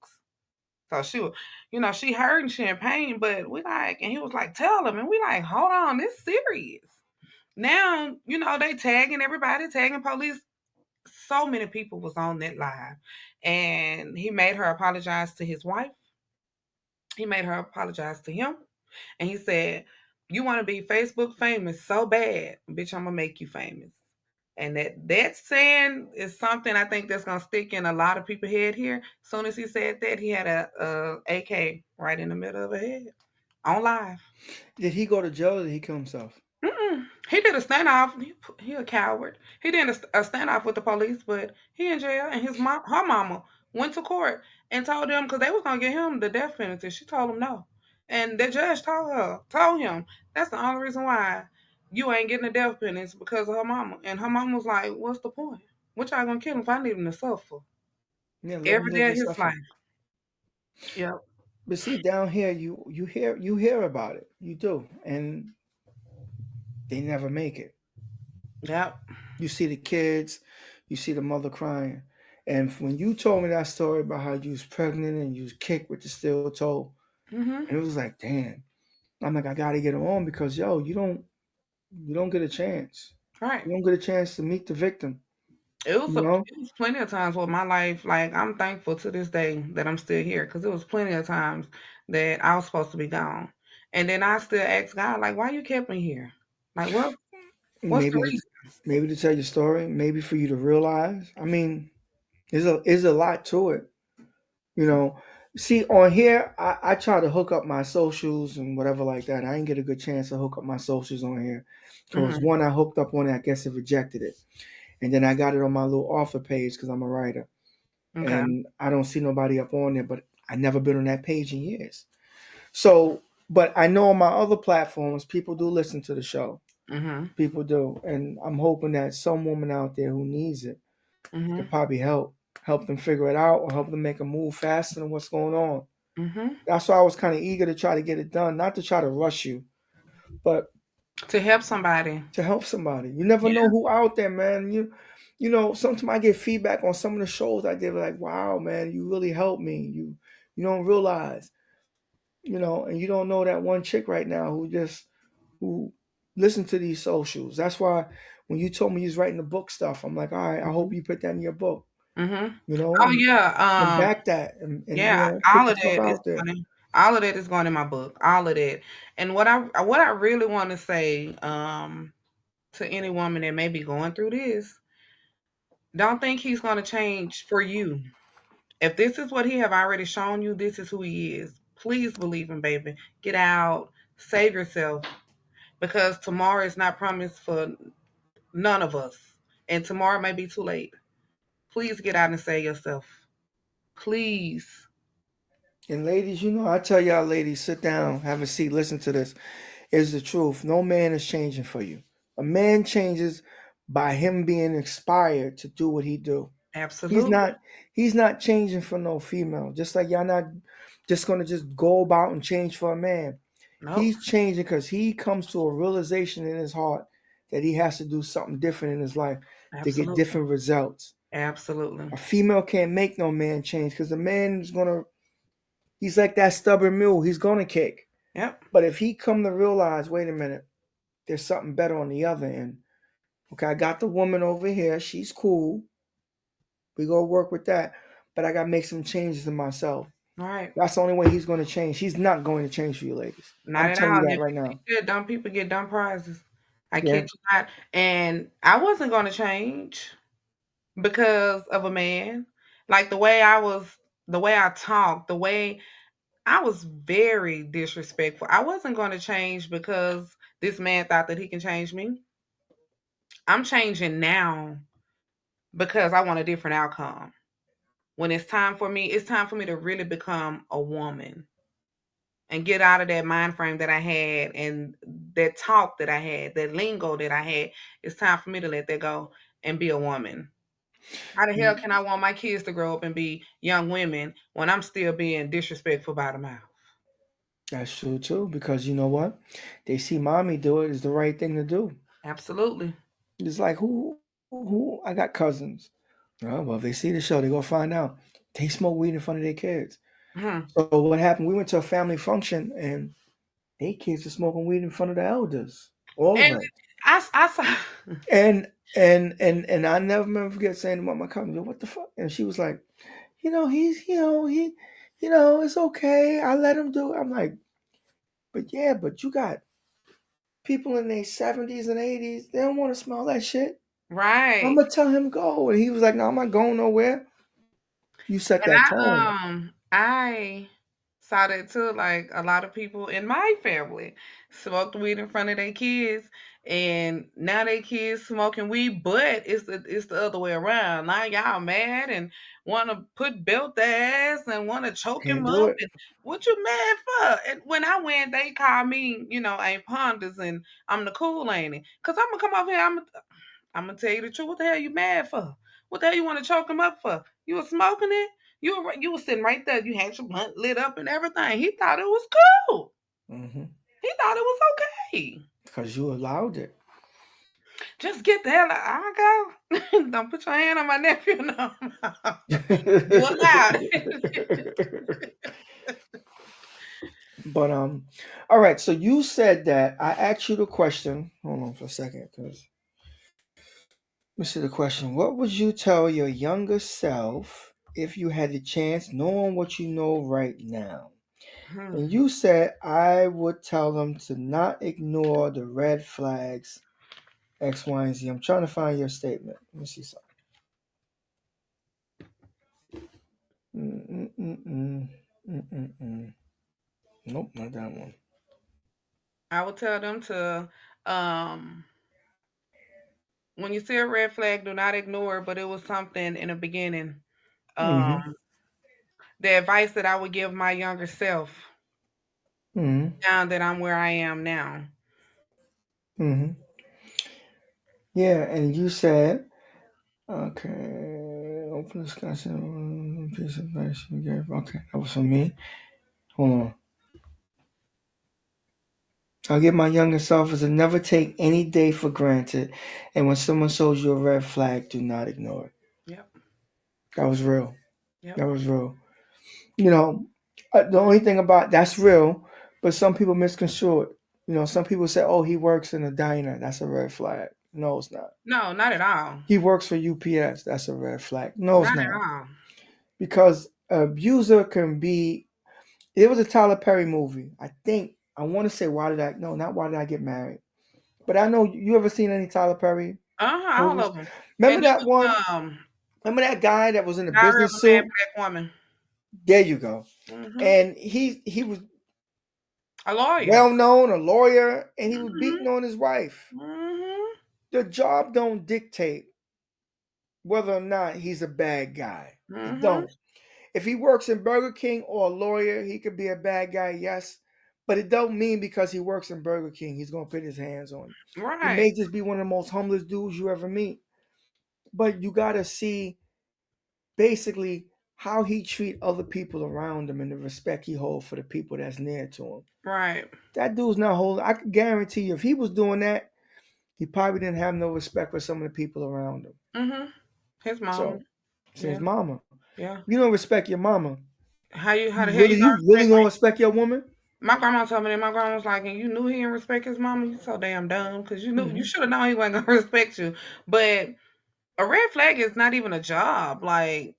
So she hurt and she in pain, but we like, and he was like, tell him. And we like, hold on, this serious. Now, they tagging everybody, tagging police. So many people was on that live. And he made her apologize to his wife. He made her apologize to him. And he said, you want to be Facebook famous so bad, bitch, I'm gonna make you famous. And that saying is something I think that's gonna stick in a lot of people's head here. As soon as he said that, he had a AK right in the middle of her head on live. Did he go to jail or did he kill himself? Mm-mm. He did a standoff. He a coward. He did a standoff with the police, but he in jail. And her mama, went to court and told them because they was gonna get him the death penalty. She told him no, and the judge told him that's the only reason why you ain't getting the death penalty because of her mama. And her mama was like, "What's the point? What y'all gonna kill him if I need him to suffer Yeah, let him every live day of to his suffer. life?" Yep. But see, down here, you hear about it, you do, and they never make it. Yep. You see the kids, you see the mother crying, and when you told me that story about how you was pregnant and you was kicked with the steel toe, Mhm. and it was like, damn. I'm like, I gotta get him on because yo, you don't get a chance. Right. You don't get a chance to meet the victim. You know, It was plenty of times with my life. Like I'm thankful to this day that I'm still here because it was plenty of times that I was supposed to be gone, and then I still ask God like, why you kept me here? Like what's the maybe to reason? maybe to tell your story, maybe for you to realize. I mean, there's a lot to it. You know, see on here, I try to hook up my socials and whatever like that. I didn't get a good chance to hook up my socials on here because Hmm. one I hooked up on it, I guess it rejected it, and then I got it on my little author page because I'm a writer, Okay. and I don't see nobody up on there, but I never been on that page in years. So, but I know on my other platforms, people do listen to the show. Mhm. People do, and I'm hoping that some woman out there who needs it Mhm. could probably help them figure it out or help them make a move faster than what's going on. Mhm. That's why I was kind of eager to try to get it done, not to try to rush you, but To help somebody. to help somebody. You never know Yeah. who out there, man. You know, sometimes I get feedback on some of the shows I did, like, wow, man, you really helped me. You don't realize, and you don't know that one chick right now who listen to these socials. That's why when you told me you was writing the book stuff, I'm like, all right, I hope Mhm. you put that in your book, Mhm. Oh and yeah. back that and Yeah. put All the of stuff that is out there. going. All of that is going in my book. All of that. And what I really want to say to any woman that may be going through this, don't think he's going to change for you. If this is what he have already shown you, this is who he is. Please believe him, baby. Get out, save yourself, because tomorrow is not promised for none of us, and tomorrow may be too late. Please get out and save yourself. Please. And ladies, I tell y'all, ladies, sit down, have a seat, listen to this. Is the truth. No man is changing for you. A man changes by him being inspired to do what he do. He's Absolutely. not he's not changing for no female. Just like y'all not just gonna just go about and change for a man. Nope. He's changing because he comes to a realization in his heart that he has to do something different in his life to get Absolutely. different results. Absolutely. A female can't make no man change because the man is he's like that stubborn mule. He's gonna kick. Yep. But if he come to realize, wait a minute, there's something better on the other end. Okay, I got the woman over here. She's cool. We go work with that. But I gotta make some changes in myself. All right. That's the only way he's gonna change. He's not going to change for you, ladies. Not I'm at telling you all. that And if right people now. get dumb, people get dumb prizes. I Yeah. kid you not. And I wasn't going to change because of a man. Like the way I talked, the way I was very disrespectful. I wasn't going to change because this man thought that he can change me. I'm changing now because I want a different outcome. When it's time for me to really become a woman and get out of that mind frame that I had and that talk that I had, that lingo that I had. It's time for me to let that go and be a woman. How the hell can I want my kids to grow up and be young women when I'm still being disrespectful by the mouth? That's true too, because you know what? They see mommy do it is the right thing to do. Absolutely. It's like who I got cousins. Oh, well, if they see the show, they gonna find out. They smoke weed in front of their kids. Hmm. So what happened? We went to a family function and they kids were smoking weed in front of the elders, all of And us. I saw. And I never remember forget saying to my cousin, "What the fuck?" And she was like, he's it's okay. I let him do it. I'm like, but yeah, but you got people in their 70s and 80s. They don't want to smell that shit. I'm Right. gonna tell him go, and he was like, "No, I'm not going nowhere." You set And that tone. I saw that too. Like a lot of people in my family smoked weed in front of their kids, and now they kids smoking weed. But it's the other way around. Now y'all mad and want to put belt their ass and want to choke Can't him do up. it. And what you mad for? And when I went, they called me, Aunt Pondus, and I'm the cool lady. Cause I'm gonna come up here. I'm gonna tell you the truth. What the hell you mad for? What the hell you want to choke him up for? You was smoking it. You were sitting right there. You had your blunt lit up and everything. He thought it was cool. Hmm. He thought it was okay. Because you allowed it. Just get the hell out. I go. Don't put your hand on my nephew no more. You allowed it. But all right. So you said that I asked you the question. Hold on for a second, because let me see the question. What would you tell your younger self if you had the chance, knowing what you know right now? And Hmm. you said I would tell them to not ignore the red flags, X, Y, and Z. I'm trying to find your statement. Let me see something. Mm-mm-mm-mm. Mm-mm-mm. Nope, not that one. I would tell them to um when you see a red flag, do not ignore it, but it was something in the beginning. Mm-hmm. Um the advice that I would give my younger self Mm-hmm. now that I'm where I am now. Mm-hmm. Yeah, and you said, okay, open discussion, piece of advice you gave. Okay, that was for me. Hold on. I'll give my younger self is to never take any day for granted, and when someone shows you a red flag, do not ignore it. Yep. That was real. Yep. That was real. You know, the only thing about that's real, but some people misconstrue it. Some people say, "Oh, he works in a diner. That's a red flag." No, it's not. No, not at all. He works for UPS. That's a red flag. No, it's Not at not. all. Because abuser can be. It was a Tyler Perry movie. I want to say Why Did I? No, not Why Did I Get Married? But I know you ever seen any Tyler Perry All movies? of them. Remember And it that one? was Remember that guy that was in a Diary of business a Mad suit? Black Woman. There you go. Mhm. And he was A lawyer. well known, a lawyer, and he was beating Mhm. on his wife. Mhm. The job don't dictate whether or not he's a bad guy. It Mhm. don't. If he works in Burger King or a lawyer, he could be a bad guy, yes. But it don't mean because he works in Burger King, he's gonna put his hands on you. He Right. may just be one of the most humblest dudes you ever meet. But you gotta see basically how he treat other people around him and the respect he hold for the people that's near to him. Right. That dude's not holding. I can guarantee you, if he was doing that, he probably didn't have no respect for some of the people around him. Mhm. His mama. So, it's his Yeah. mama. Yeah. You don't respect your mama. How the You hell really, you gonna you really respect gonna me? respect your woman? My grandma told me that. My grandma was like, and you knew he didn't respect his mama. You so damn dumb because you Hmm. should have known he wasn't gonna respect you. But a red flag is not even a job. Like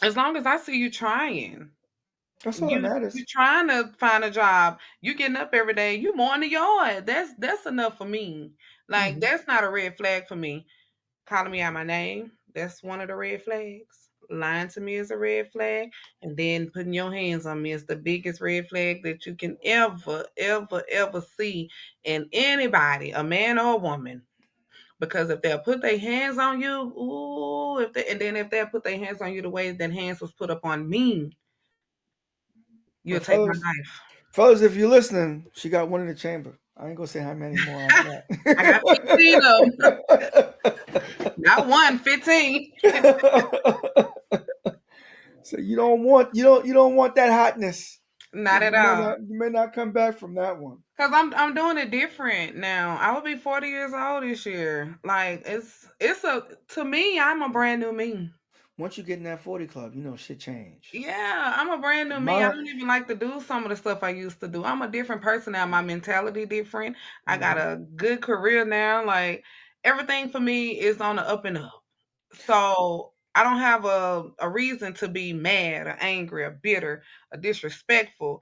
as long as I see you trying. That's all that You matters. trying to find a job. You getting up every day. You mowing the yard. That's enough for me. Like Hmm. that's not a red flag for me. Calling me out my name. That's one of the red flags. Lying to me is a red flag, and then putting your hands on me is the biggest red flag that you can ever, ever, ever see in anybody, a man or a woman. Because if they'll put their hands on you, ooh, if they'll put their hands on you the way that hands was put up on me, you'll But take my fellas, life. fellas, if you're listening, she got one in the chamber. I ain't gonna say how many more after I got 15 of them. that. Not one, 15. So you don't want that hotness. Not 'Cause at you may all. not you may not come back from that one. Cause I'm doing it different now. I will be 40 years old this year. Like it's a to me, I'm a brand new me. Once you get in that 40 club, you know shit change. Yeah, I'm a brand new me. I My don't even like to do some of the stuff I used to do. I'm a different person now. My mentality different. I got mhm. a good career now. Like everything for me is on the up and up. So I don't have a reason to be mad or angry or bitter or disrespectful.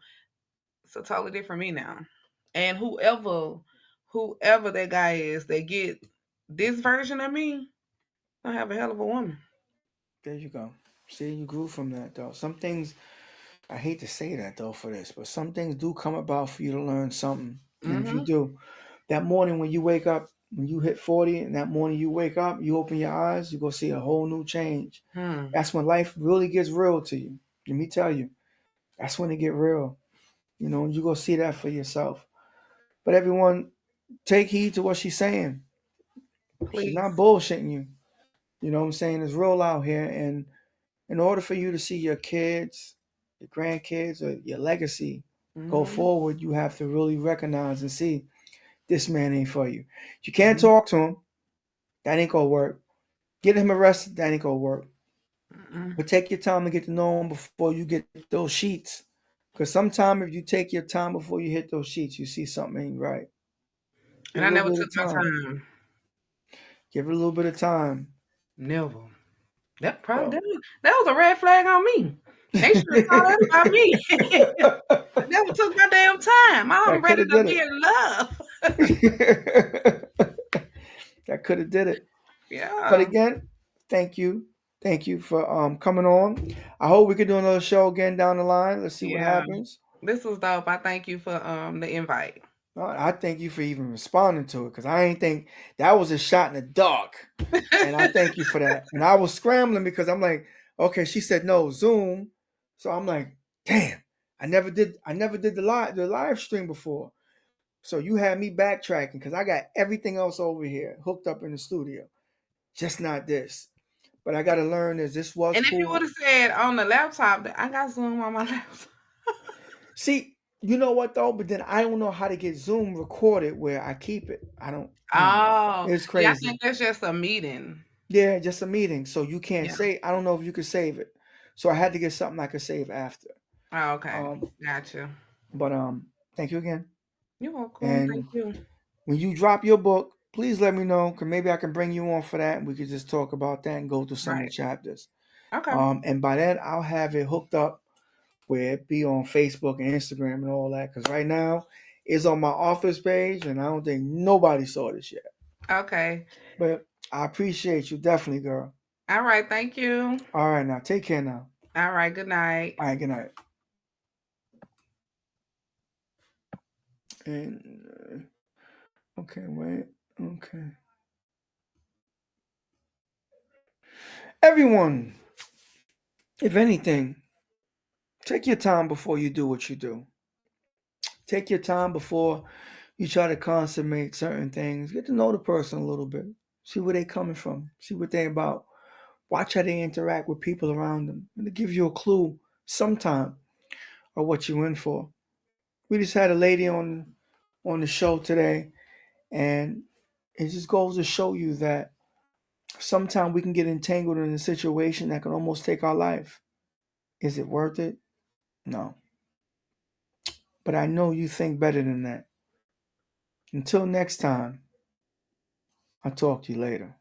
It's a totally different me now. And whoever that guy is that get this version of me, I have a hell of a woman. There you go. See, you grew from that though. Some things I hate to say that though for this, but some things do come about for you to learn something. And if you Mhm. do, that morning when you wake up, when you hit 40, and that morning you wake up, you open your eyes, you go see a whole new change. Hmm. That's when life really gets real to you. Let me tell you, that's when it get real. You know, you go see that for yourself. But everyone, take heed to what she's saying. She's not Please. bullshitting you. You know what I'm saying? It's real out here. And in order for you to see your kids, your grandkids, or your legacy go Mhm. forward, you have to really recognize and see this man ain't for you. You can't Mhm. talk to him. That ain't gonna work. Get him arrested. That ain't gonna work. Mm-mm. But take your time to get to know him before you get those sheets. Because sometimes if you take your time before you hit those sheets, you see something ain't right. Give And it I a little never bit took of my time. time. Give it a little bit of time. Never. That probably So that was a red flag on me. They should have saw that about me. I never took my damn time. I'm that could ready have to did be it. in love. that could have did it. But Yeah. again, thank you. Thank you for coming on. I hope we can do another show again down the line. Let's see what Yeah. happens. This was dope. I thank you for the invite. I thank you for even responding to it because I ain't think that was a shot in the dark. And I thank you for that. And I was scrambling because I'm like, okay, she said no, Zoom. So I'm like, damn, I never did the live stream before. So you had me backtracking because I got everything else over here hooked up in the studio. Just not this. But I gotta learn this was And if you would cool. have said on the laptop that I got Zoom on my laptop. See, you know what though? But then I don't know how to get Zoom recorded where I keep it. I don't know. Oh, It's yeah, I crazy. think that's just a meeting. Yeah, just a meeting. So you can't Yeah. say I don't know if you could save it. So I had to get something I could save after. Oh, okay. Um, Gotcha. but thank you again. You're welcome. Thank And you. when you drop your book, please let me know because maybe I can bring you on for that and we could just talk about that and go through some of the Right. chapters. Okay. And by then I'll have it hooked up where it be on Facebook and Instagram and all that. Because right now it's on my office page and I don't think nobody saw this yet. Okay. But I appreciate you definitely, girl. All right. Thank you. All right, now take care now. All right. Good night. All right, good night. And okay, wait. Okay. Everyone, if anything, take your time before you do what you do. Take your time before you try to consummate certain things. Get to know the person a little bit. See where they coming from. See what they about. Watch how they interact with people around them. And it gives you a clue sometime of what you're in for. We just had a lady on the show today, and it just goes to show you that sometimes we can get entangled in a situation that can almost take our life. Is it worth it? No. But I know you think better than that. Until next time, I'll talk to you later.